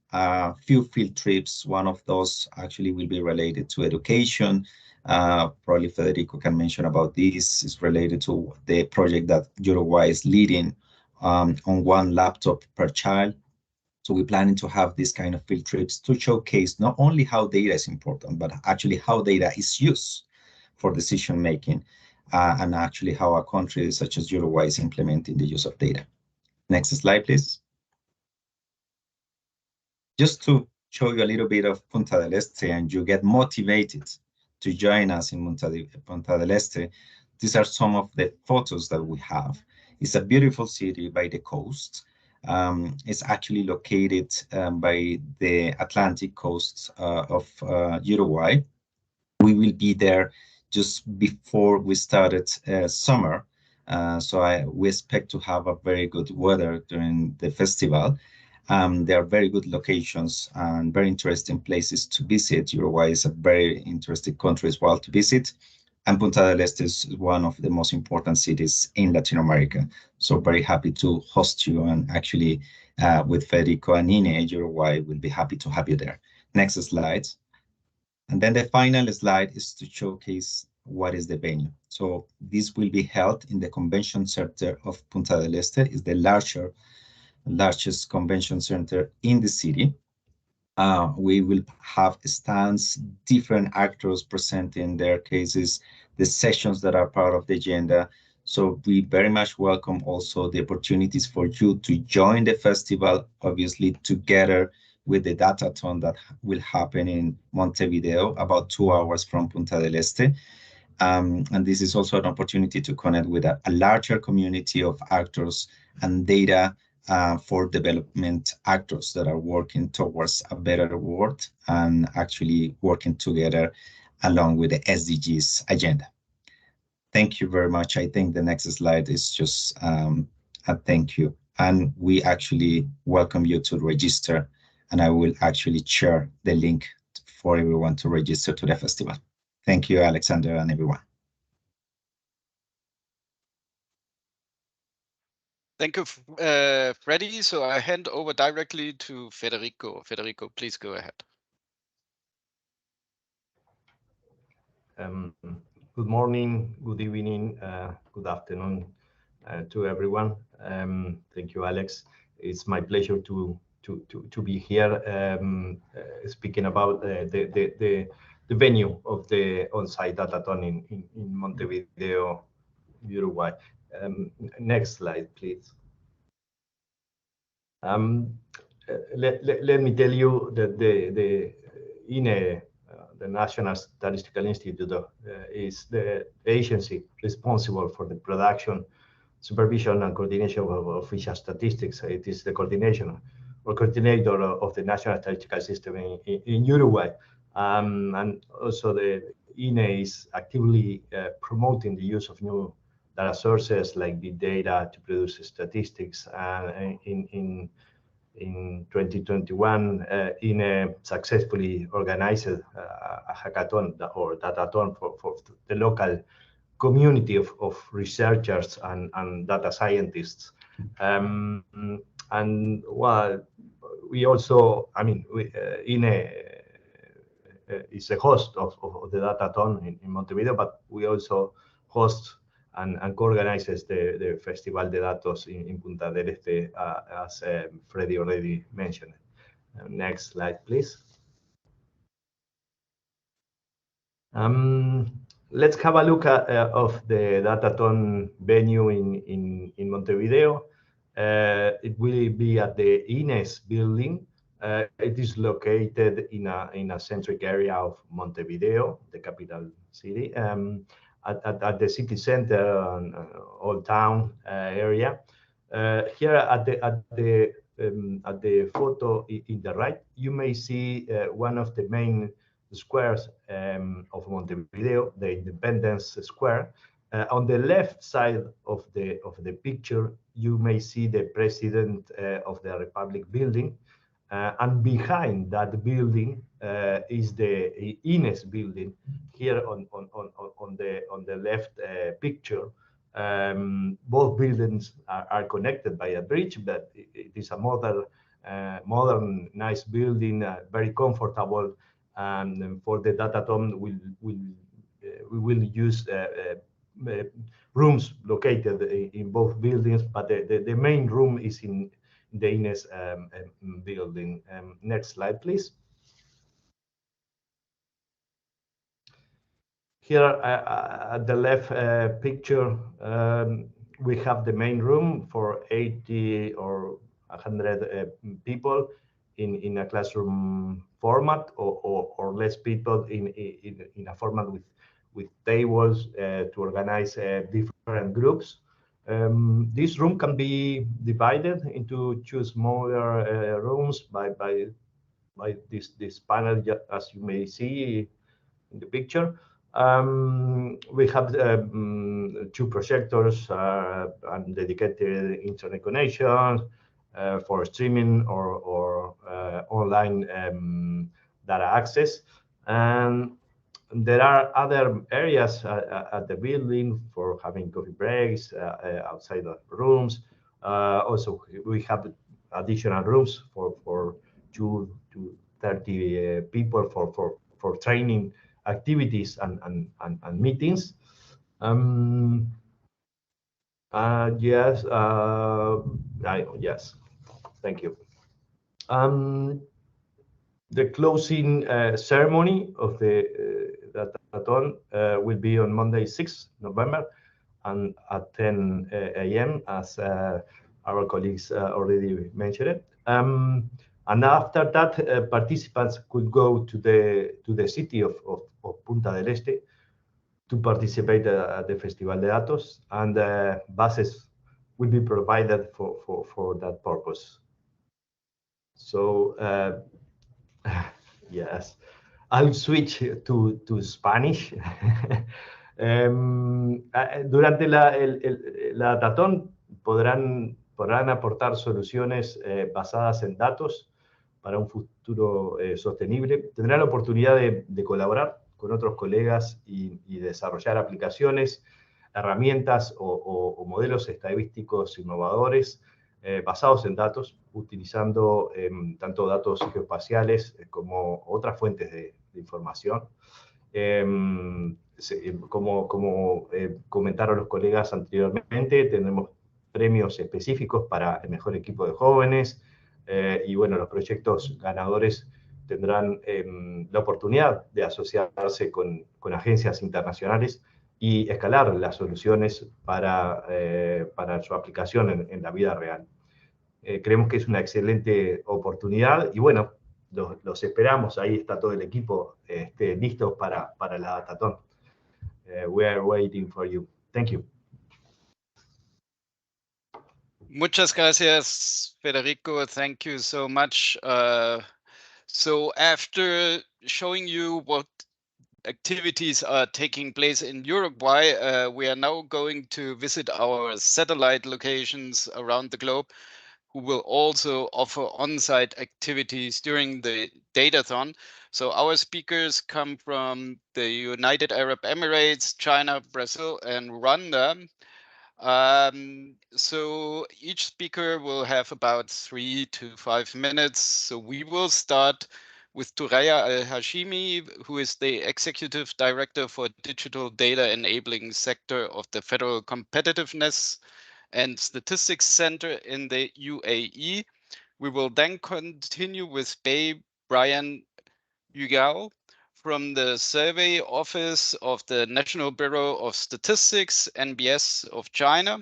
few field trips. One of those actually will be related to education. Probably Federico can mention about this. It's related to the project that Uruguay is leading on 1 laptop per child. So we're planning to have this kind of field trips to showcase not only how data is important, but actually how data is used for decision making, and actually how a country such as Uruguay is implementing the use of data. Next slide, please. Just to show you a little bit of Punta del Este and you get motivated to join us in Punta del Este, these are some of the photos that we have. It's a beautiful city by the coast. It's actually located by the Atlantic coast of Uruguay. We will be there just before we started summer. So we expect to have a very good weather during the festival. There are very good locations and very interesting places to visit. Uruguay is a very interesting country as well to visit. And Punta del Este is one of the most important cities in Latin America. So very happy to host you, and actually with Federico and Ine, Uruguay will be happy to have you there. Next slide. And then the final slide is to showcase what is the venue. So this will be held in the convention center of Punta del Este. Is the largest convention center in the city. We will have stands, different actors presenting their cases, the sessions that are part of the agenda. So we very much welcome also the opportunities for you to join the festival, obviously together with the Datathon that will happen in Montevideo, about 2 hours from Punta del Este. And this is also an opportunity to connect with a larger community of actors and data for development actors that are working towards a better world and actually working together along with the SDGs agenda. Thank you very much. I think the next slide is just a thank you. And we actually welcome you to register, and I will actually share the link for everyone to register to the festival. Thank you, Alexander, and everyone. Thank you, Freddie. So I hand over directly to Federico. Federico, please go ahead. Good morning, good evening, good afternoon to everyone. Thank you, Alex. It's my pleasure to be here speaking about the venue of the on-site Datathon in Montevideo, Uruguay. Next slide, please. Let me tell you that the INE, the National Statistical Institute, is the agency responsible for the production, supervision, and coordination of official statistics. It is the coordination or coordinator of the national statistical system in Uruguay. And also the INE is actively promoting the use of new data sources like big data to produce statistics. In 2021, INE successfully organized a hackathon or datathon for the local community of researchers and data scientists. And well, we also, INE is a host of the datathon in Montevideo, but we also host and co-organizes the Festival de Datos in Punta del Este, as Freddie already mentioned. Next slide, please. Let's have a look at of the Datathon venue in Montevideo. It will be at the INES building. It is located in a centric area of Montevideo, the capital city. At the city center and old town area. Here at the photo in the right, you may see one of the main squares of Montevideo, the Independence Square. On the left side of the picture, you may see the President of the Republic building. And behind that building is the INES building. Here on the left picture, both buildings are connected by a bridge, but it is a modern, nice building, very comfortable. And for the Datathon, we will use rooms located in both buildings, but the main room is in the INES building. Next slide, please. Here at the left picture, we have the main room for 80 or 100 people in a classroom format, or less people in a format with tables to organize different groups. This room can be divided into two smaller rooms by this panel, as you may see in the picture. We have two projectors and dedicated internet connections for streaming or online data access. And there are other areas at the building for having coffee breaks outside the rooms. Also, we have additional rooms for 2 to 30 people for training activities and meetings. Yes, yes, thank you. The closing ceremony of the Datathon will be on Monday, 6th November, and at 10 a.m., as our colleagues already mentioned it. And after that, participants could go to the city of Punta del Este to participate at the Festival de Datos, and buses will be provided for that purpose. So yes, I'll switch to Spanish. Durante la Datathon podrán aportar soluciones basadas en datos para un futuro sostenible. Tendrán la oportunidad de colaborar con otros colegas y desarrollar aplicaciones, herramientas o modelos estadísticos innovadores basados en datos, utilizando tanto datos geoespaciales como otras fuentes de información. Como comentaron los colegas anteriormente, tenemos premios específicos para el mejor equipo de jóvenes, y bueno, los proyectos ganadores tendrán la oportunidad de asociarse con agencias internacionales y escalar las soluciones para su aplicación en la vida real. Creemos que es una excelente oportunidad y bueno, los esperamos. Ahí está todo el equipo listo para la Datathon. We are waiting for you. Thank you. Muchas gracias, Federico. Thank you so much. So after showing you what activities are taking place in Uruguay, we are now going to visit our satellite locations around the globe, who will also offer on-site activities during the Datathon. So our speakers come from the United Arab Emirates, China, Brazil, and Rwanda. So each speaker will have about 3 to 5 minutes. So we will start with Thuraya Al-Hashimi, who is the Executive Director for Digital Data Enabling Sector of the Federal Competitiveness and Statistics Center in the UAE. We will then continue with Brian Ugao from the Survey Office of the National Bureau of Statistics, NBS of China.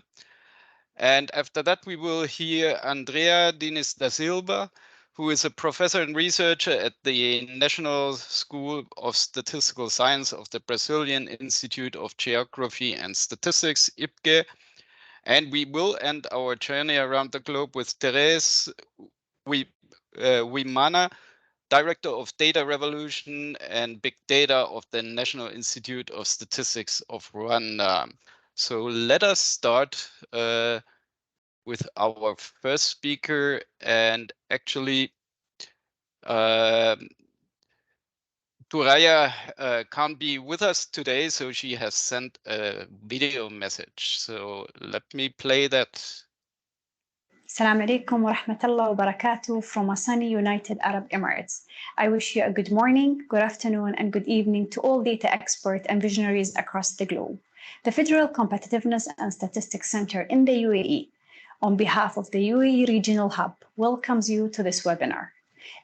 And after that, we will hear Andrea Diniz da Silva, who is a professor and researcher at the National School of Statistical Science of the Brazilian Institute of Geography and Statistics, IPGE. And we will end our journey around the globe with Therese Wimana, Director of Data Revolution and Big Data of the National Institute of Statistics of Rwanda. So let us start with our first speaker, and actually Thuraya can't be with us today, so she has sent a video message. So let me play that. Assalamu alaikum wa rahmatullahi wa barakatuh from a sunny United Arab Emirates. I wish you a good morning, good afternoon, and good evening to all data experts and visionaries across the globe. The Federal Competitiveness and Statistics Center in the UAE, on behalf of the UAE Regional Hub, welcomes you to this webinar.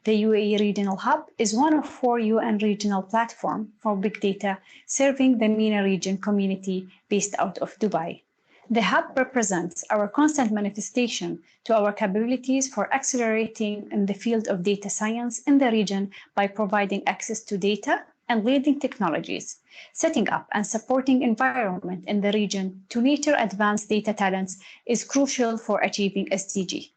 The UAE Regional Hub is one of 4 UN regional platforms for big data serving the MENA region community based out of Dubai. The Hub represents our constant manifestation to our capabilities for accelerating in the field of data science in the region by providing access to data and leading technologies, setting up and supporting environment in the region to nurture advanced data talents is crucial for achieving SDG,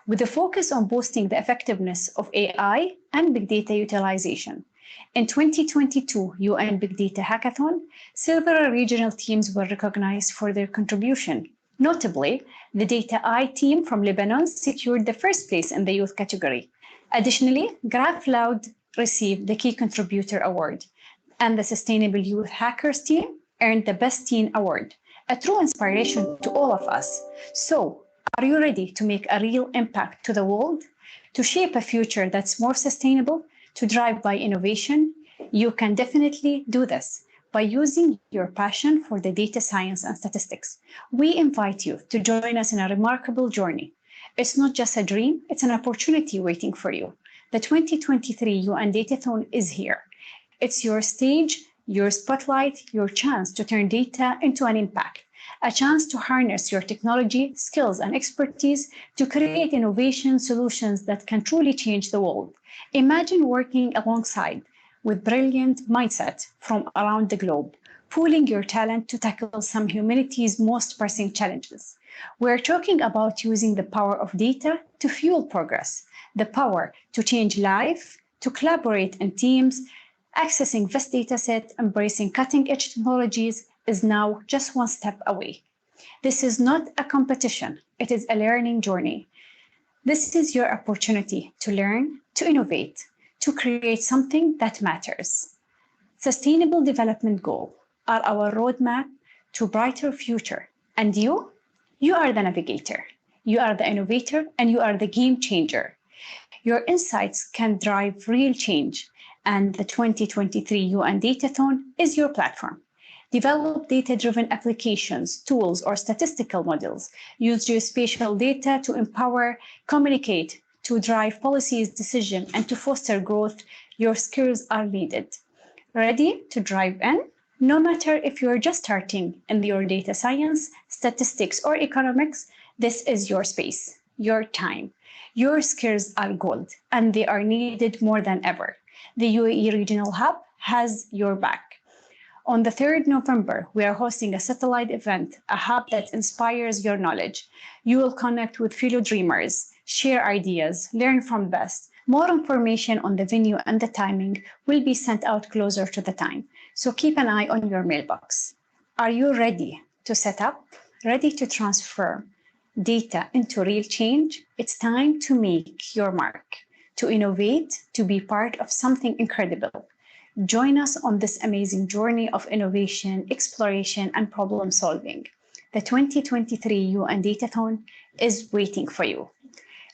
with a focus on boosting the effectiveness of AI and big data utilization. In 2022 UN Big Data Hackathon, several regional teams were recognized for their contribution. Notably, the Data I team from Lebanon secured the first place in the youth category. Additionally, GraphLoud received the Key Contributor Award, and the Sustainable Youth Hackers team earned the Best Teen Award, a true inspiration to all of us. So, are you ready to make a real impact to the world? To shape a future that's more sustainable, to drive by innovation? You can definitely do this by using your passion for the data science and statistics. We invite you to join us in a remarkable journey. It's not just a dream, it's an opportunity waiting for you. The 2023 UN Datathon is here. It's your stage, your spotlight, your chance to turn data into an impact, a chance to harness your technology, skills, and expertise to create innovation solutions that can truly change the world. Imagine working alongside with brilliant mindset from around the globe, pooling your talent to tackle some of humanity's most pressing challenges. We're talking about using the power of data to fuel progress, the power to change life, to collaborate in teams. Accessing vast dataset, embracing cutting-edge technologies is now just one step away. This is not a competition, it is a learning journey. This is your opportunity to learn, to innovate, to create something that matters. Sustainable Development Goals are our roadmap to a brighter future. And you? You are the navigator, you are the innovator, and you are the game changer. Your insights can drive real change, and the 2023 UN Datathon is your platform. Develop data-driven applications, tools, or statistical models. Use geospatial data to empower, communicate, to drive policies, decisions, and to foster growth. Your skills are needed. Ready to drive in? No matter if you're just starting in your data science, statistics, or economics, this is your space, your time. Your skills are gold, and they are needed more than ever. The UAE Regional Hub has your back. On the 3rd November, we are hosting a satellite event, a hub that inspires your knowledge. You will connect with fellow dreamers, share ideas, learn from best. More information on the venue and the timing will be sent out closer to the time, so keep an eye on your mailbox. Are you ready to set up? Ready to transfer data into real change? It's time to make your mark, to innovate, to be part of something incredible. Join us on this amazing journey of innovation, exploration, and problem solving. The 2023 UN Datathon is waiting for you.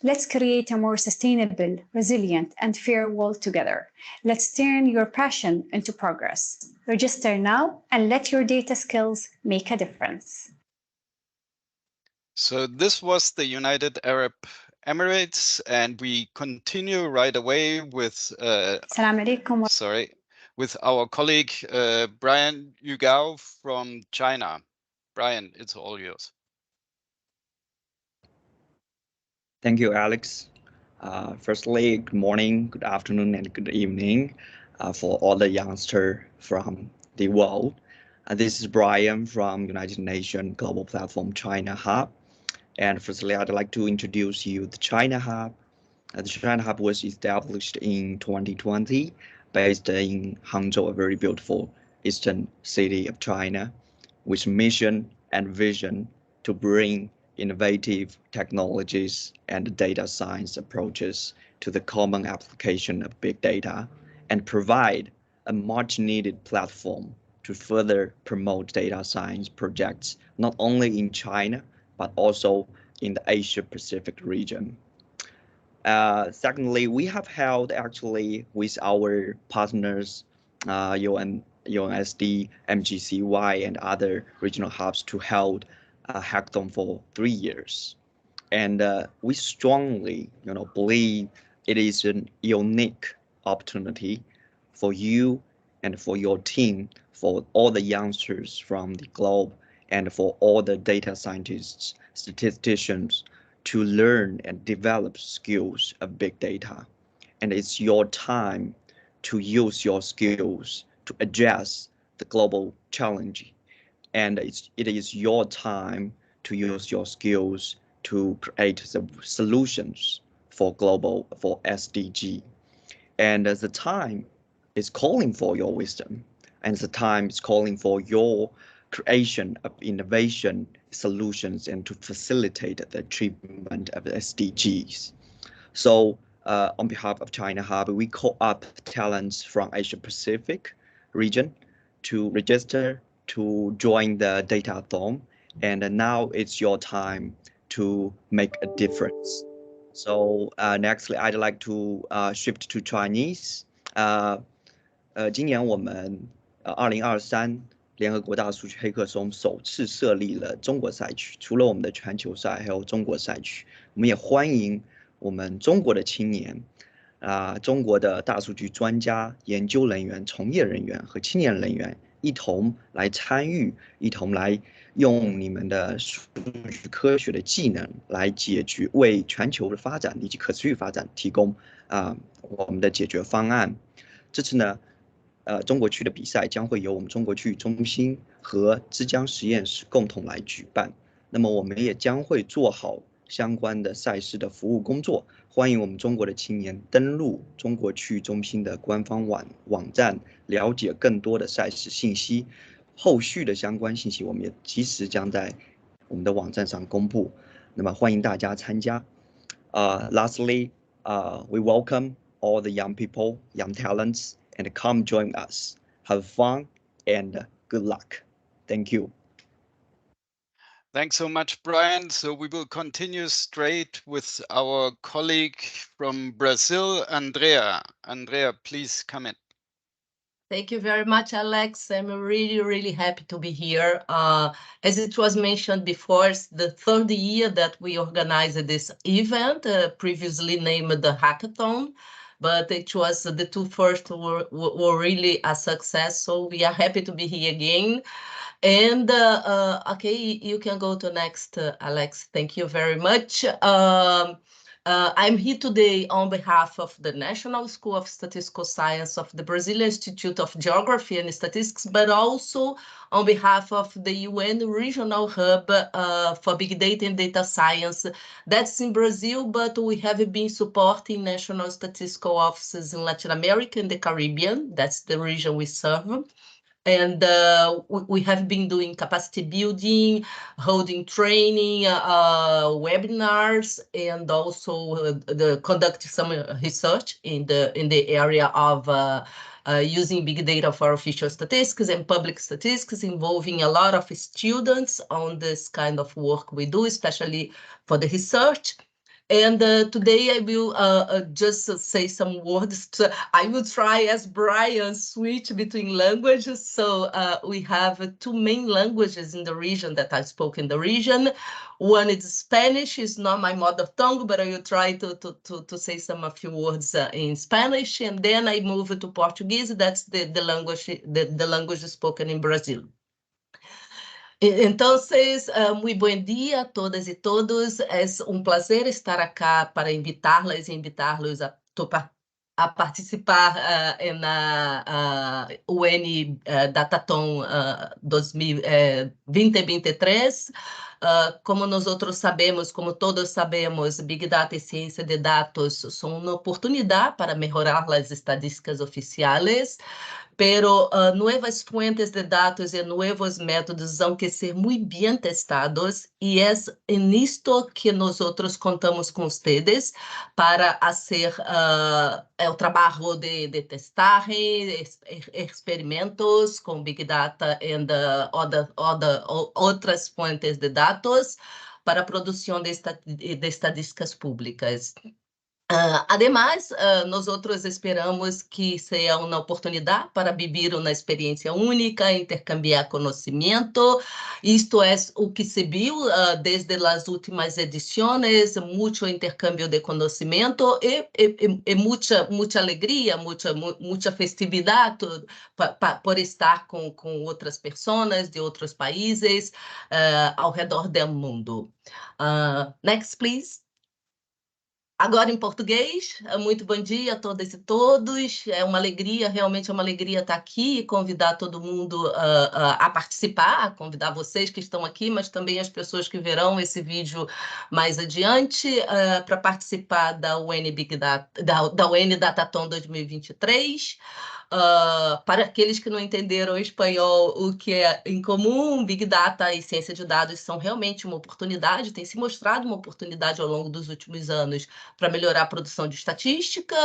Let's create a more sustainable, resilient, and fair world together. Let's turn your passion into progress. Register now and let your data skills make a difference. So this was the United Arab Emirates, and we continue right away with Assalamu alaikum. With our colleague Brian Yugao from China. Brian, it's all yours. Thank you, Alex. Firstly, good morning, good afternoon, and good evening for all the youngsters from the world. This is Brian from United Nations Global Platform China Hub. And firstly, I'd like to introduce you the China Hub. The China Hub was established in 2020, based in Hangzhou, a very beautiful eastern city of China, with mission and vision to bring innovative technologies and data science approaches to the common application of big data and provide a much needed platform to further promote data science projects, not only in China, but also in the Asia Pacific region. Secondly, we have held actually with our partners, UNSD, MGCY, and other regional hubs to hold a hackathon for 3 years. And we strongly believe it is a unique opportunity for you and for your team, for all the youngsters from the globe, and for all the data scientists, statisticians, to learn and develop skills of big data. And it's your time to use your skills to address the global challenge. And it is your time to use your skills to create the solutions for SDG. And the time is calling for your wisdom, and the time is calling for your creation of innovation solutions and to facilitate the achievement of the SDGs. So on behalf of China Hub, we call up talents from Asia Pacific region to register to join the Datathon. And now it's your time to make a difference. So nextly, I'd like to shift to Chinese. 今年我们2023联合国大数据黑客松首次设立了中国赛区，除了我们的全球赛，还有中国赛区。我们也欢迎我们中国的青年中国的大数据专家、研究人员、从业人员和青年人员一同来参与，一同来用你们的数据科学的技能来解决，为全球的发展以及可持续发展提供我们的解决方案。这次呢，中国区的比赛将会由我们中国区域中心和之江实验室共同来举办。那么我们也将会做好相关的赛事的服务工作，欢迎我们中国的青年登录中国区域中心的官方网站，了解更多的赛事信息。后续的相关信息，我们也及时将在我们的网站上公布。那么欢迎大家参加。Lastly, we welcome all the young people, young talents, and come join us. Have fun and good luck. Thank you. Thanks so much, Brian. So we will continue straight with our colleague from Brazil, Andrea. Andrea, please come in. Thank you very much, Alex. I'm really, really happy to be here. As it was mentioned before, it's the third year that we organized this event, previously named the Hackathon, but it was the two first were really a success. So we are happy to be here again. And okay, you can go to next, Alex. Thank you very much. I'm here today on behalf of the National School of Statistical Science of the Brazilian Institute of Geography and Statistics, but also on behalf of the UN Regional Hub for Big Data and Data Science. That's in Brazil, but we have been supporting national statistical offices in Latin America and the Caribbean. That's the region we serve. And we have been doing capacity building, holding training, webinars, and also conducting some research in the area of using big data for official statistics and public statistics, involving a lot of students on this kind of work we do, especially for the research. And today I will just say some words. I will try, as Brian, switch between languages. So we have two main languages in the region that I spoke in the region. One is Spanish. It's not my mother tongue, but I will try to say a few words in Spanish. And then I move to Portuguese. That's the language spoken in Brazil. Entonces, muy buen día a todas y todos. Es un placer estar acá para invitarlas y invitarlos a participar na UN Datathon 2023. Como nós outros sabemos, como todos sabemos, Big Data e ciência de dados são uma oportunidade para melhorar as estadísticas oficiais. Pero nuevas fuentes de datos e nuevos métodos têm que ser muito bem testados, e é nisto que nós outros contamos com vocês para fazer o trabalho de testagem, experimentos com Big Data e outras fontes de dados para a produção de estatísticas públicas. Además, nós outros esperamos que seja uma oportunidade para viver uma experiência única, intercambiar conhecimento. Isto é o que se viu desde as últimas edições, muito intercâmbio de conhecimento e muita alegria, muita festividade por estar com outras pessoas de outros países ao redor do mundo. Next, please. Agora em português, muito bom dia a todas e todos. É uma alegria, realmente é uma alegria estar aqui e convidar todo mundo a participar, convidar vocês que estão aqui, mas também as pessoas que verão esse vídeo mais adiante para participar da UN Big Data, da UN Datathon 2023. Para aqueles que não entenderam espanhol, o que é em comum, Big Data e ciência de dados são realmente uma oportunidade, tem se mostrado uma oportunidade ao longo dos últimos anos para melhorar a produção de estatística.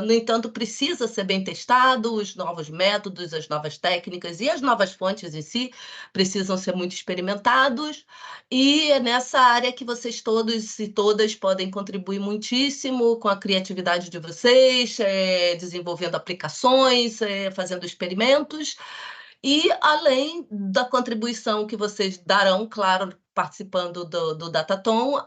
No entanto, precisa ser bem testado, os novos métodos, as novas técnicas e as novas fontes em si precisam ser muito experimentados, e é nessa área que vocês todos e todas podem contribuir muitíssimo com a criatividade de vocês, desenvolvendo aplicações, aplicações, fazendo experimentos, e além da contribuição que vocês darão, claro, participando do Datathon,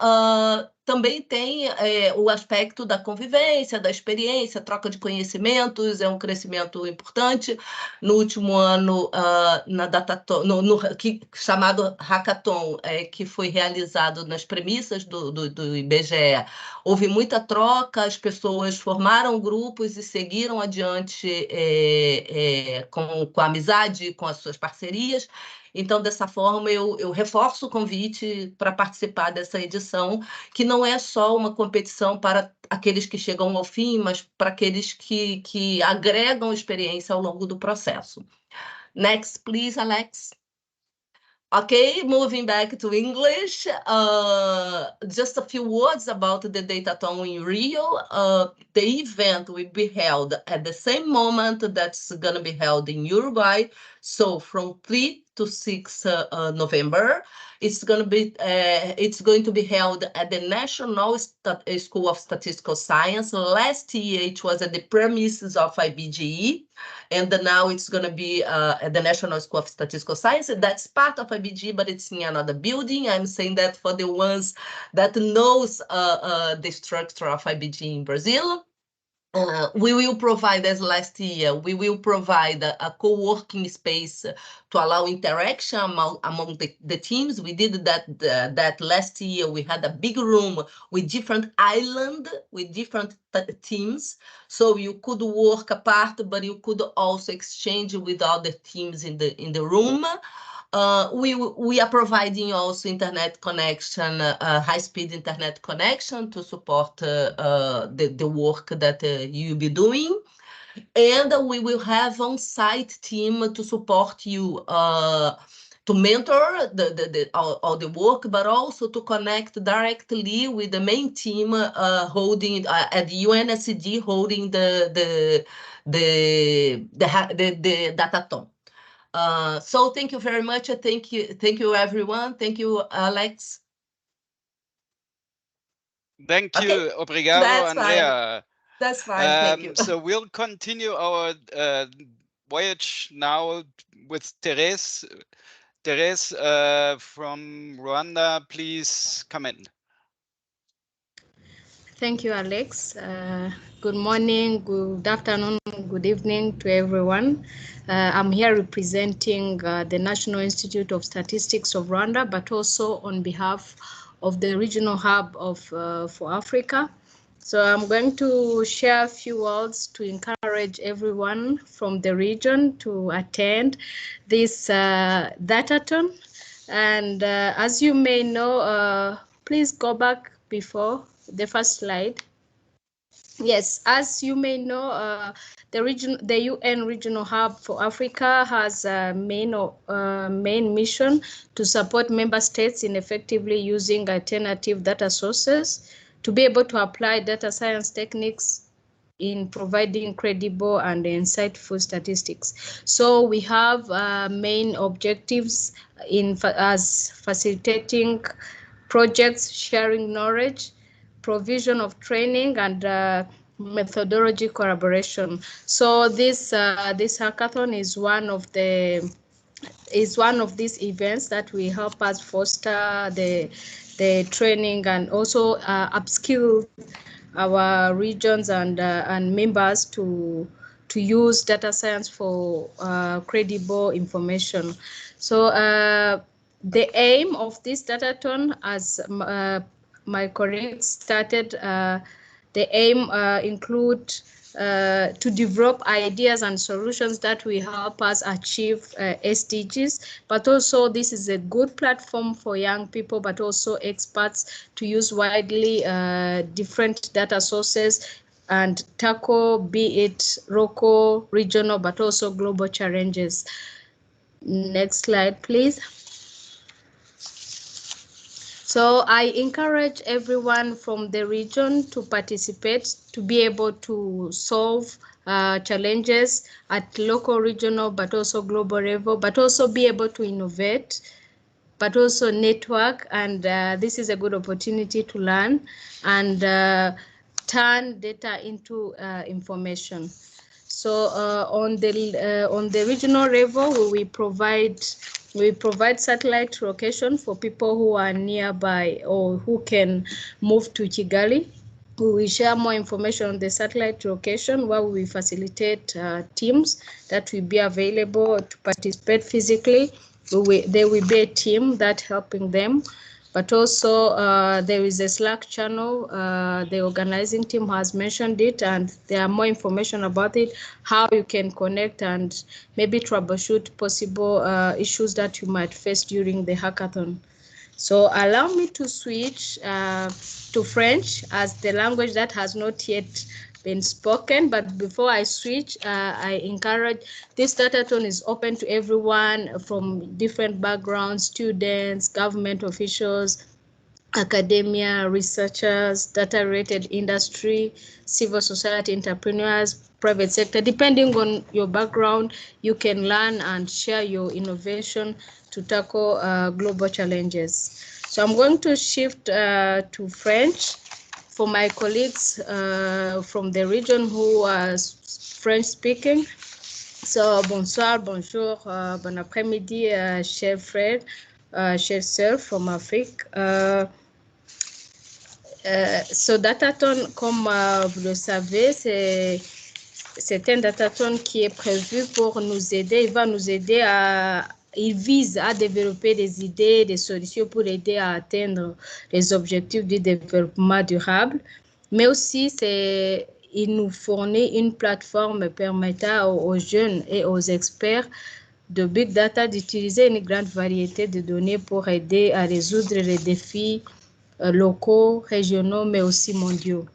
também tem o aspecto da convivência, da experiência, troca de conhecimentos, é um crescimento importante. No último ano, na Datathon, chamado Hackathon, que foi realizado nas premissas do IBGE, houve muita troca, as pessoas formaram grupos e seguiram adiante com a amizade, com as suas parcerias. Então, dessa forma, eu reforço o convite para participar dessa edição, que não é só uma competição para aqueles que chegam ao fim, mas para aqueles que agregam experiência ao longo do processo. Next, please, Alex. Okay, moving back to English, just a few words about the Datathon in Rio. The event will be held at the same moment that's going to be held in Uruguay, so from 3 to 6 November. It's going to be held at the National School of Statistical Science. Last year, it was at the premises of IBGE, and now it's going to be at the National School of Statistical Science. That's part of IBGE, but it's in another building. I'm saying that for the ones that knows the structure of IBGE in Brazil. We will provide, as last year, we will provide a co-working space to allow interaction among the teams. We did that last year. We had a big room with different islands, with different teams. So you could work apart, but you could also exchange with other teams in the room. We are providing also internet connection, high-speed internet connection to support the work that you'll be doing. And we will have on-site team to support you, to mentor all the work, but also to connect directly with the main team holding at the UNSD holding the Datathon. So thank you very much. Thank you, everyone. Thank you, Alex. Thank you, obrigado, That's Andrea. Fine. That's fine. Thank you. So we'll continue our voyage now with Therese. Therese from Rwanda, please come in. Thank you, Alex. Good morning, good afternoon, good evening to everyone. I'm here representing the National Institute of Statistics of Rwanda, but also on behalf of the regional hub for Africa. So I'm going to share a few words to encourage everyone from the region to attend this Datathon. And as you may know, please go back before the first slide. Yes, as you may know, the UN Regional Hub for Africa has a main mission to support member states in effectively using alternative data sources to be able to apply data science techniques in providing credible and insightful statistics. So we have main objectives as facilitating projects, sharing knowledge, provision of training, and methodology collaboration. So this hackathon is one of these events that will help us foster the training and also upskill our regions and members to use data science for credible information. So the aim of this Datathon, as my colleagues started, the aim include to develop ideas and solutions that will help us achieve SDGs, but also this is a good platform for young people, but also experts to use widely different data sources and tackle, be it local, regional, but also global challenges. Next slide, please. So I encourage everyone from the region to participate, to be able to solve challenges at local, regional, but also global level, but also be able to innovate, but also network. And this is a good opportunity to learn and turn data into information. So on the regional level, we provide satellite location for people who are nearby or who can move to Kigali. We will share more information on the satellite location where we facilitate teams that will be available to participate physically. There will be a team that helping them, but also there is a Slack channel. The organizing team has mentioned it, and there are more information about it, how you can connect and maybe troubleshoot possible issues that you might face during the hackathon. So allow me to switch to French as the language that has not yet been spoken. But before I switch, I encourage, this datathon is open to everyone from different backgrounds, students, government officials, academia, researchers, data-related industry, civil society entrepreneurs, private sector. Depending on your background, you can learn and share your innovation to tackle global challenges. So I'm going to shift to French for my colleagues from the region who are French speaking. So bonsoir, bonjour, bon après-midi, chers frères, chers sœurs from Afrique. Ce datathon, comme vous le savez, c'est un datathon qui est prévu pour nous aider. Il va nous aider il vise à développer des idées, des solutions pour aider à atteindre les objectifs du développement durable. Mais aussi, il nous fournit une plateforme permettant aux jeunes et aux experts de Big Data d'utiliser une grande variété de données pour aider à résoudre les défis locaux, régionaux, mais aussi mondiaux.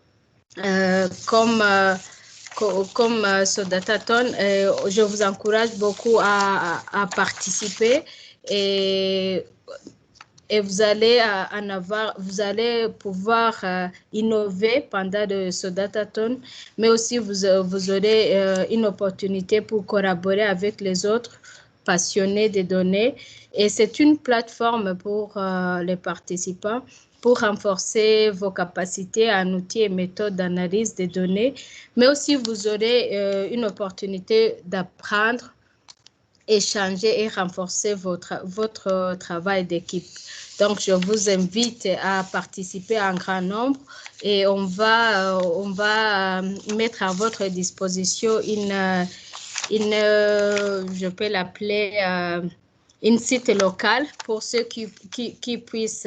Comme ce datathon, je vous encourage beaucoup à participer et vous allez vous allez pouvoir innover pendant ce datathon, mais aussi vous aurez une opportunité pour collaborer avec les autres passionnés des données. Et c'est une plateforme pour les participants pour renforcer vos capacités en outils et méthodes d'analyse des données, mais aussi vous aurez une opportunité d'apprendre, échanger et renforcer votre travail d'équipe. Donc, je vous invite à participer en grand nombre et on va mettre à votre disposition je peux l'appeler une site local pour ceux qui puissent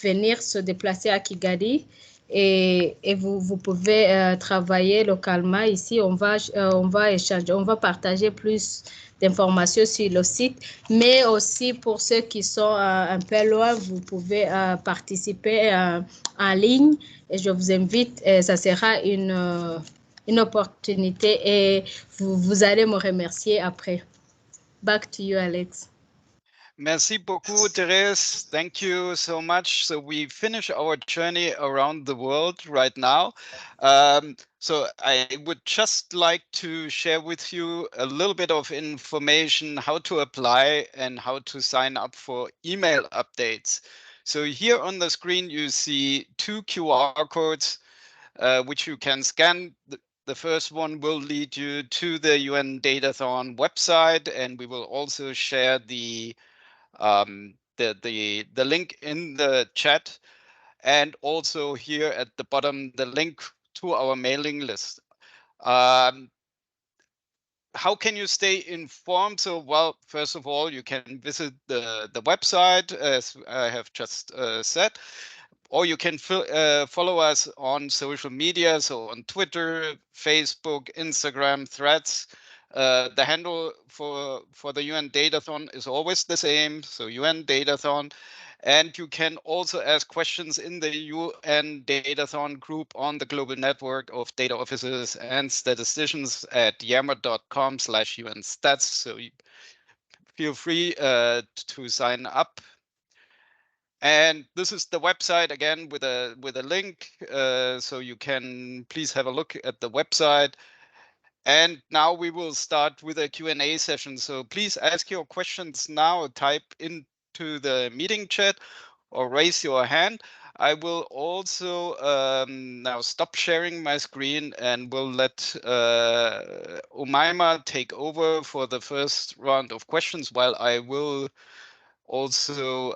venir se déplacer à Kigali et vous pouvez travailler localement ici. On va échanger, on va partager plus d'informations sur le site, mais aussi pour ceux qui sont un peu loin, vous pouvez participer en ligne et je vous invite, ça sera une opportunité et vous allez me remercier après. Back to you, Alex. Merci beaucoup, Therese. Thank you so much. So we finish our journey around the world right now. So I would just like to share with you a little bit of information, how to apply and how to sign up for email updates. So here on the screen, you see two QR codes, which you can scan. The first one will lead you to the UN Datathon website, and we will also share the link in the chat, and also here at the bottom the link to our mailing list. How can you stay informed? So, well, first of all, you can visit the website, as I have just said, or you can follow us on social media, so on Twitter, Facebook, Instagram, Threads. The handle for the UN Datathon is always the same, so UN Datathon. And you can also ask questions in the UN Datathon group on the global network of data officers and statisticians at yammer.com/UNstats. So feel free to sign up. And this is the website again with a link, so you can please have a look at the website. And now we will start with a Q&A session. So please ask your questions now, type into the meeting chat or raise your hand. I will also now stop sharing my screen and will let Umaima take over for the first round of questions, while I will also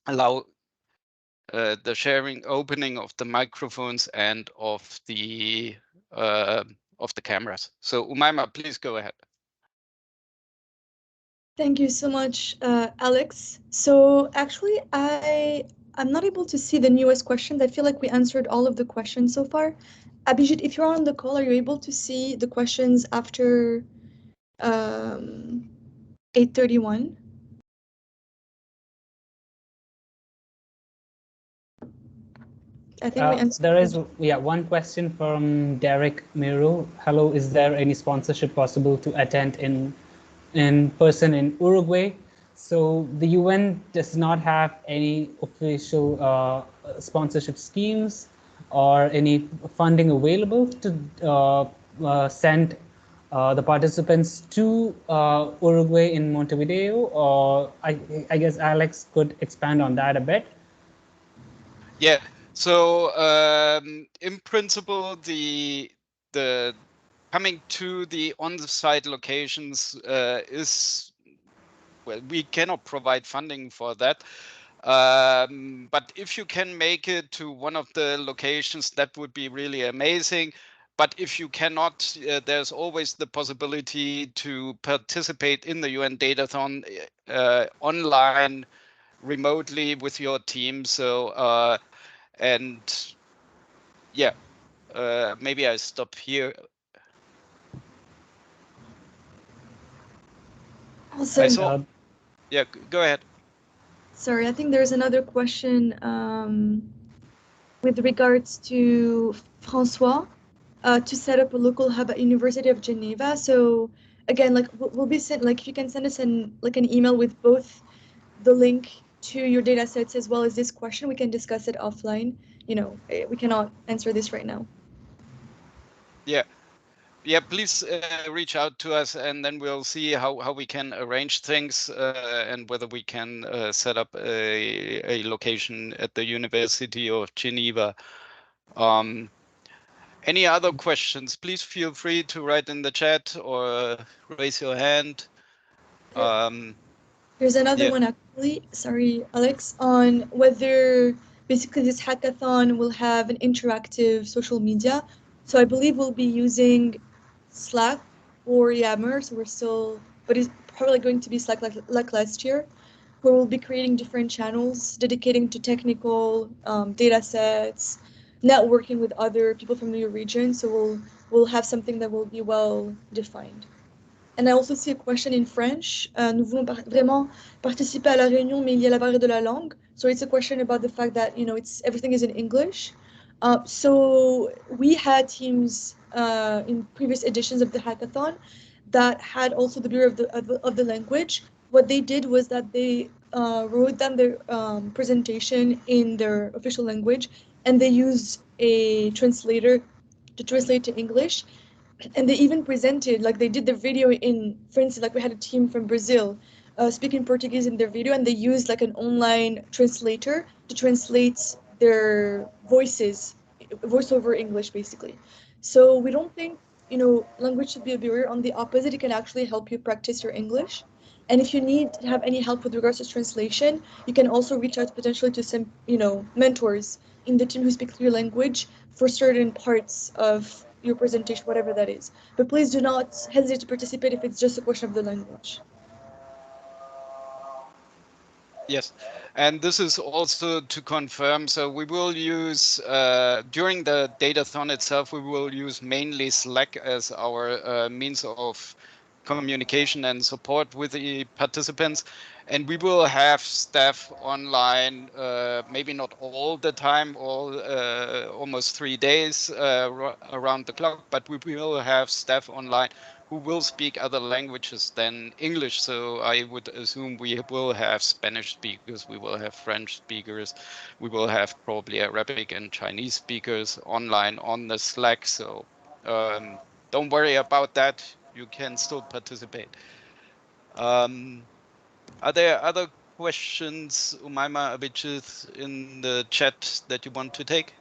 allow the sharing, opening of the microphones and of the cameras. So Umaima, please go ahead. Thank you so much, Alex. So actually, I'm not able to see the newest questions. I feel like we answered all of the questions so far. Abhijit, if you're on the call, are you able to see the questions after 8:31? I think we answered. There is one question from Derek Miru. Hello, is there any sponsorship possible to attend in person in Uruguay? So the UN does not have any official sponsorship schemes or any funding available to send the participants to Uruguay in Montevideo, or I guess Alex could expand on that a bit. Yeah, so in principle, the coming to the on-site locations is, well, we cannot provide funding for that. But if you can make it to one of the locations, that would be really amazing. But if you cannot, there's always the possibility to participate in the UN Datathon online, remotely with your team. So, and yeah, maybe I stop here. Also, yeah, go ahead. Sorry, I think there's another question with regards to Francois to set up a local hub at University of Geneva. So again, like we'll be sent, like if you can send us an email with both the link to your data sets as well as this question, we can discuss it offline. You know, we cannot answer this right now. Yeah, please reach out to us, and then we'll see how we can arrange things and whether we can set up a location at the University of Geneva. Any other questions? Please feel free to write in the chat or raise your hand. There's another one actually, sorry, Alex, on whether basically this hackathon will have an interactive social media. So I believe we'll be using Slack or Yammer. So we're still, but it's probably going to be Slack like last year, where we'll be creating different channels dedicating to technical data sets, networking with other people from your region. So we'll have something that will be well defined. And I also see a question in French. Nous voulons vraiment participer à la réunion, mais il y a la barrière de la langue. So it's a question about the fact that, you know, everything is in English. So we had teams in previous editions of the hackathon that had also the Bureau of the Language. What they did was that they wrote down their presentation in their official language, and they used a translator to translate to English. And they even presented, like they did the video in, for instance, like we had a team from Brazil speaking Portuguese in their video, and they used like an online translator to translate their voices, voice over English, basically. So we don't think, you know, language should be a barrier. On the opposite, it can actually help you practice your English. And if you need to have any help with regards to translation, you can also reach out potentially to some, you know, mentors in the team who speak your language for certain parts of your presentation, whatever that is. But please do not hesitate to participate if it's just a question of the language. Yes, and this is also to confirm. So we will use, during the Datathon itself, we will use mainly Slack as our means of communication and support with the participants. And we will have staff online, maybe not all the time, almost 3 days around the clock, but we will have staff online who will speak other languages than English. So I would assume we will have Spanish speakers, we will have French speakers, we will have probably Arabic and Chinese speakers online on the Slack. So don't worry about that. You can still participate. Are there other questions, Umaima, Abhijit, in the chat that you want to take?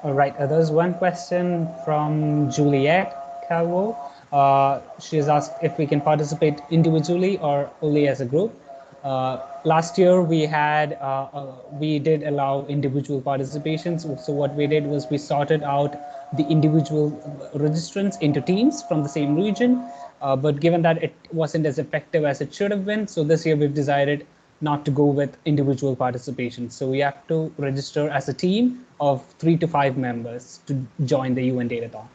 All right, there's one question from Juliet Calvo. She's asked if we can participate individually or only as a group. Last year we did allow individual participations. So what we did was we sorted out the individual registrants into teams from the same region. But given that it wasn't as effective as it should have been, so this year we've decided not to go with individual participation. So we have to register as a team of 3 to 5 members to join the UN Datathon.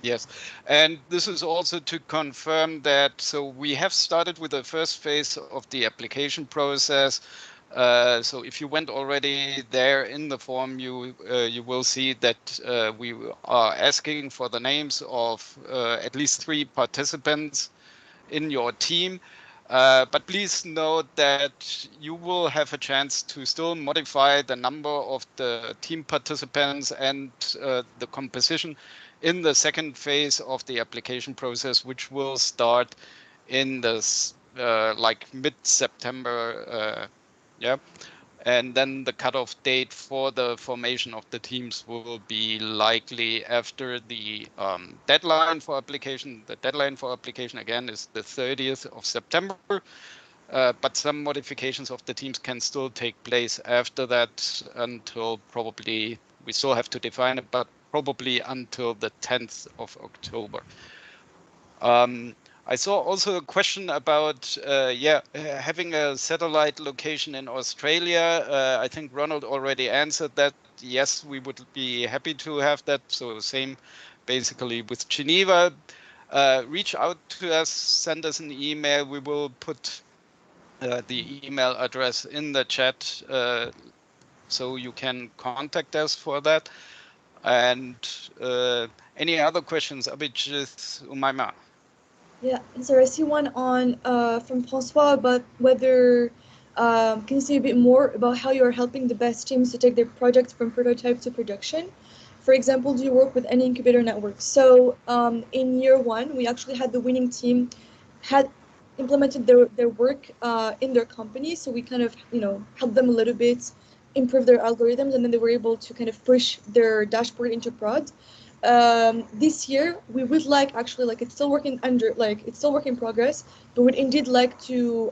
Yes, and this is also to confirm that, so we have started with the first phase of the application process. So if you went already there in the form, you will see that we are asking for the names of at least 3 participants in your team. But please note that you will have a chance to still modify the number of the team participants and the composition in the second phase of the application process, which will start in this like mid-September. Yeah. And then the cutoff date for the formation of the teams will be likely after the deadline for application. The deadline for application, again, is the 30th of September. But some modifications of the teams can still take place after that until probably, we still have to define it, but probably until the 10th of October. I saw also a question about having a satellite location in Australia. I think Ronald already answered that. Yes, we would be happy to have that. So same basically with Geneva. Reach out to us, send us an email. We will put the email address in the chat so you can contact us for that. And any other questions, Abhijit, Umaima? Yeah, so I see one on from François about whether can you say a bit more about how you're helping the best teams to take their projects from prototype to production? For example, do you work with any incubator networks? So in year 1, we actually had the winning team had implemented their work in their company. So we kind of, helped them a little bit, improve their algorithms, and then they were able to kind of push their dashboard into prod. This year we would like, actually, like, it's still work in progress, but would indeed like to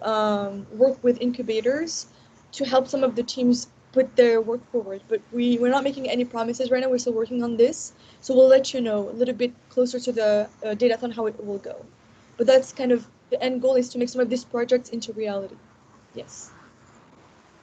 work with incubators to help some of the teams put their work forward. But we're not making any promises right now. We're still working on this, so we'll let you know a little bit closer to the Datathon how it will go. But that's kind of the end goal, is to make some of these projects into reality. Yes.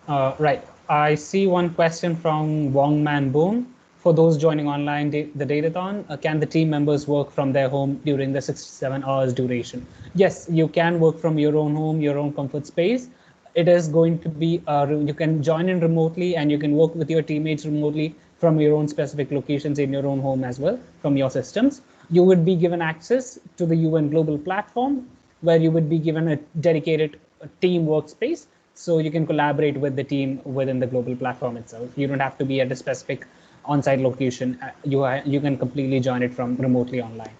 Right. I see one question from Wong Man Boon. For those joining online the Datathon, can the team members work from their home during the 6 to 7 hours duration? Yes, you can work from your own home, your own comfort space. It is going to be, you can join in remotely, and you can work with your teammates remotely from your own specific locations in your own home as well, from your systems. You would be given access to the UN Global Platform, where you would be given a dedicated team workspace, so you can collaborate with the team within the global platform itself. You don't have to be at a specific on-site location. You can completely join it from remotely online.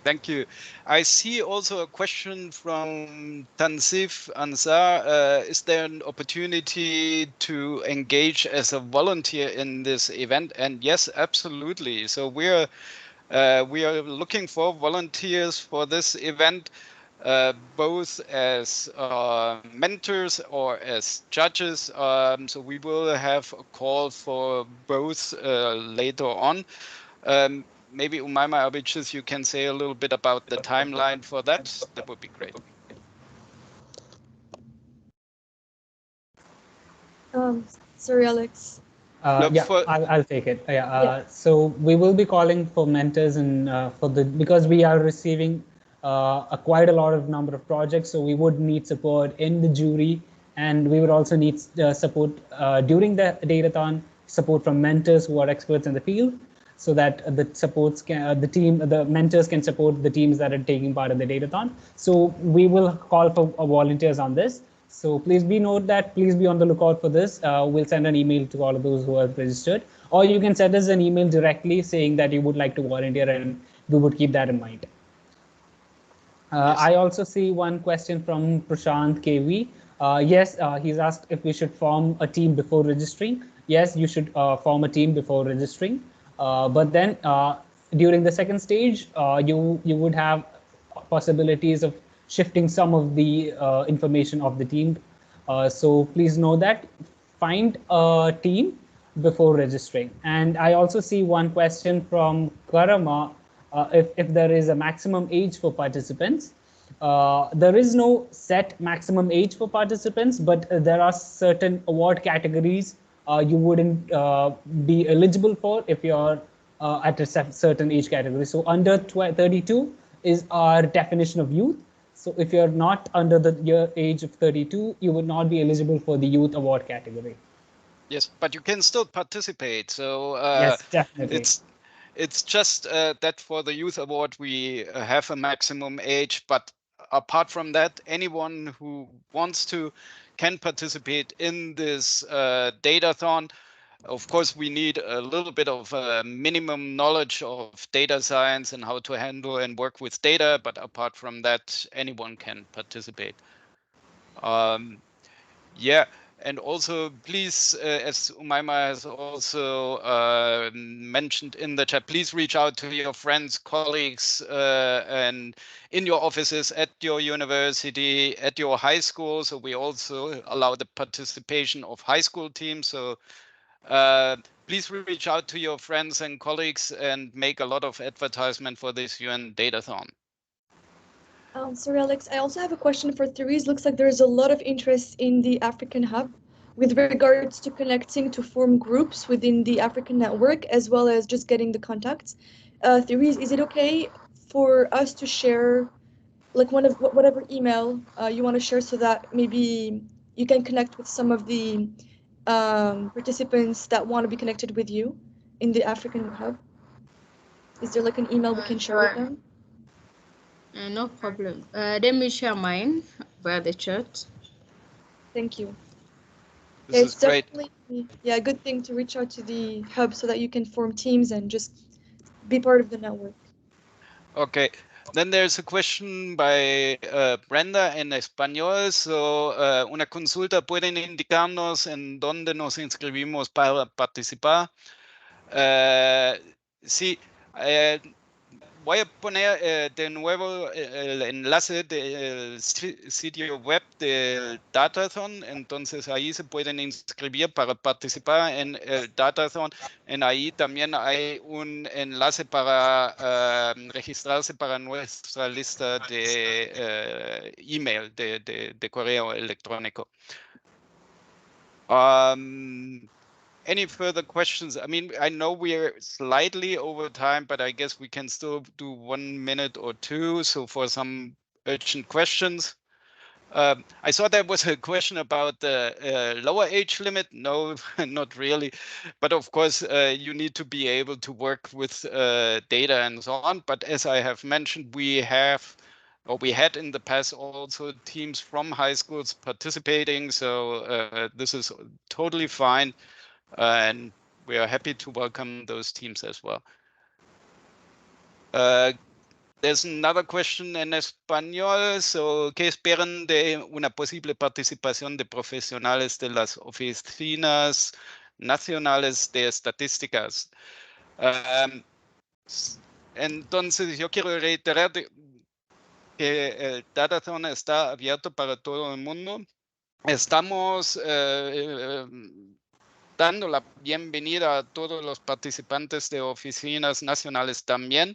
Thank you. I see also a question from Tansif Ansar. Is there an opportunity to engage as a volunteer in this event? And yes, absolutely. So we are looking for volunteers for this event, both as mentors or as judges. So we will have a call for both later on. Maybe Umaima, Abhijit, you can say a little bit about the timeline for that. That would be great. Sorry, Alex. I'll take it. So we will be calling for mentors, and because we are receiving quite a lot of number of projects, so we would need support in the jury, and we would also need support during the Datathon, support from mentors who are experts in the field, so that the mentors can support the teams that are taking part in the Datathon. So we will call for volunteers on this. So please be on the lookout for this. We'll send an email to all of those who have registered, or you can send us an email directly saying that you would like to volunteer, and we would keep that in mind. Yes. I also see one question from Prashant KV. Yes, he's asked if we should form a team before registering. Yes, you should form a team before registering. But then during the second stage, you would have possibilities of shifting some of the information of the team. So please know that find a team before registering. And I also see one question from Karama, if there is a maximum age for participants. There is no set maximum age for participants, but there are certain award categories you wouldn't be eligible for if you're at a certain age category. So under 32 is our definition of youth. So if you're not under the age of 32, you would not be eligible for the youth award category. Yes, but you can still participate. So yes, definitely. It's just that for the Youth Award, we have a maximum age, but apart from that, anyone who wants to can participate in this datathon. Of course, we need a little bit of minimum knowledge of data science and how to handle and work with data, but apart from that, anyone can participate. Yeah, and also please, as Umaima has also mentioned in the chat, please reach out to your friends, colleagues, and in your offices, at your university, at your high school. So we also allow the participation of high school teams. So please reach out to your friends and colleagues and make a lot of advertisement for this UN Datathon. Sorry, Alex, I also have a question for Therese. Looks like there's a lot of interest in the African Hub with regards to connecting to form groups within the African network, as well as just getting the contacts. Therese, is it okay for us to share like whatever email you want to share so that maybe you can connect with some of the participants that want to be connected with you in the African Hub? Is there like an email we can share with them? No problem. Let me share mine via the chat. Thank you. This is great. Definitely, a good thing to reach out to the hub so that you can form teams and just be part of the network. Okay, then there's a question by Brenda en español. So, una consulta, ¿pueden indicarnos en dónde nos inscribimos para participar? Sí, voy a poner de nuevo el enlace del sitio web del Datathon, entonces ahí se pueden inscribir para participar en el Datathon. En ahí también hay un enlace para registrarse para nuestra lista de email, de correo electrónico. Any further questions? I mean, I know we're slightly over time, but I guess we can still do 1 minute or two. So for some urgent questions. I saw there was a question about the lower age limit. No, not really. But of course, you need to be able to work with data and so on. But as I have mentioned, we have, or we had in the past also teams from high schools participating. So this is totally fine. And we are happy to welcome those teams as well. There's another question en español. So, ¿qué esperan de una posible participación de profesionales de las oficinas nacionales de estadísticas? Entonces, yo quiero reiterar que el Datathon está abierto para todo el mundo. Estamos dando la bienvenida a todos los participantes de oficinas nacionales también.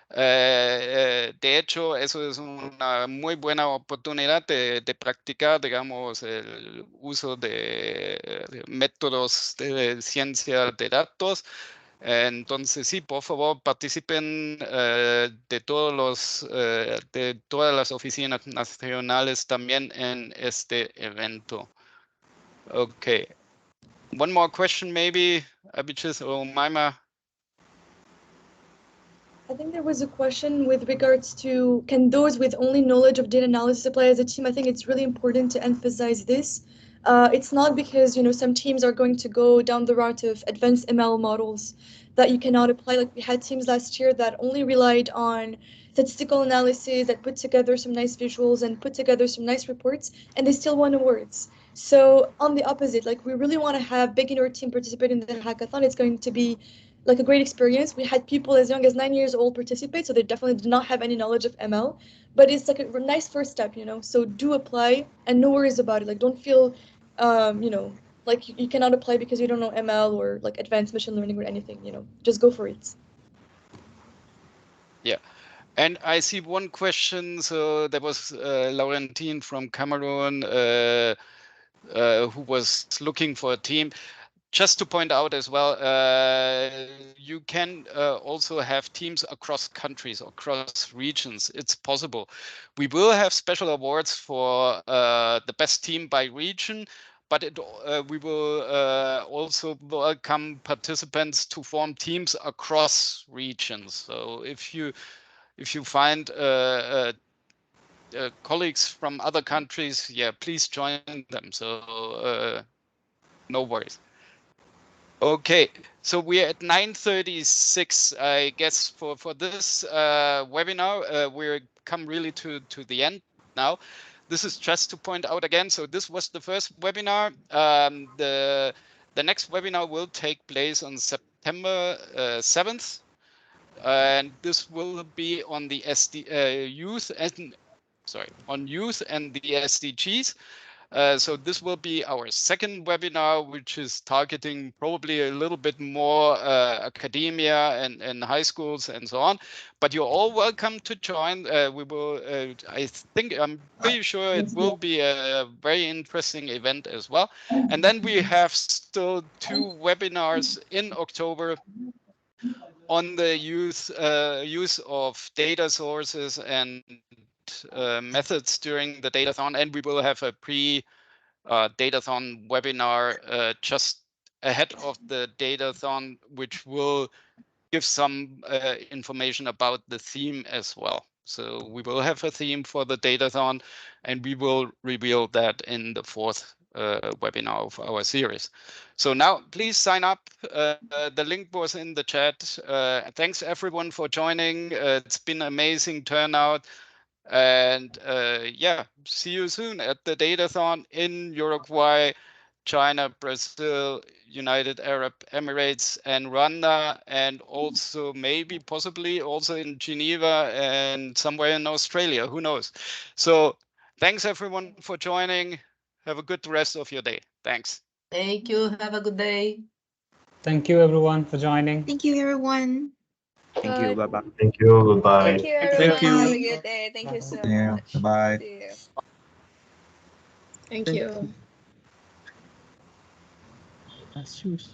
De hecho, eso es una muy buena oportunidad de practicar, digamos, el uso de métodos de ciencia de datos. Entonces, sí, por favor, participen de todas las oficinas nacionales también en este evento. Okay. One more question, maybe, Abhijit or Maima. I think there was a question with regards to, can those with only knowledge of data analysis apply as a team? I think it's really important to emphasize this. It's not because, some teams are going to go down the route of advanced ML models that you cannot apply. Like we had teams last year that only relied on statistical analysis, that put together some nice visuals and put together some nice reports, and they still won awards. So on the opposite, like, we really want to have big in our team participate in the hackathon. It's going to be like a great experience. We had people as young as 9 years old participate, so they definitely did not have any knowledge of ML, but it's like a nice first step, you know. So do apply, and no worries about it. Like, don't feel, you know, like you cannot apply because you don't know ML or like advanced machine learning or anything, you know. Just go for it. Yeah. And I see one question. So there was Laurentine from Cameroon who was looking for a team. Just to point out as well, you can also have teams across countries, across regions. It's possible. We will have special awards for the best team by region, but we will also welcome participants to form teams across regions. So if you find colleagues from other countries, yeah, please join them. So no worries. Okay, so we're at 9:36. I guess for this webinar, we're come really to the end now. This is just to point out again. So this was the first webinar. The next webinar will take place on September 7th. And this will be on the youth and on youth and the SDGs. So this will be our second webinar, which is targeting probably a little bit more academia and high schools and so on. But you're all welcome to join. We will. I'm pretty sure it will be a very interesting event as well. And then we have still 2 webinars in October on the use of data sources and methods during the Datathon, and we will have a pre-Datathon webinar just ahead of the Datathon, which will give some information about the theme as well. So we will have a theme for the Datathon, and we will reveal that in the 4th webinar of our series. So now please sign up. The link was in the chat. Thanks everyone for joining. It's been amazing turnout. And yeah, see you soon at the Datathon in Uruguay, China, Brazil, United Arab Emirates, and Rwanda, and also maybe possibly also in Geneva and somewhere in Australia. Who knows? So thanks everyone for joining. Have a good rest of your day. Thanks. Thank you. Have a good day. Thank you, everyone, for joining. Thank you, everyone. Thank you. Bye bye. Thank you. Goodbye. Thank you, everyone. Thank you. Have a good day. Thank you so Yeah, much. bye. See you. Thank you. That's juice.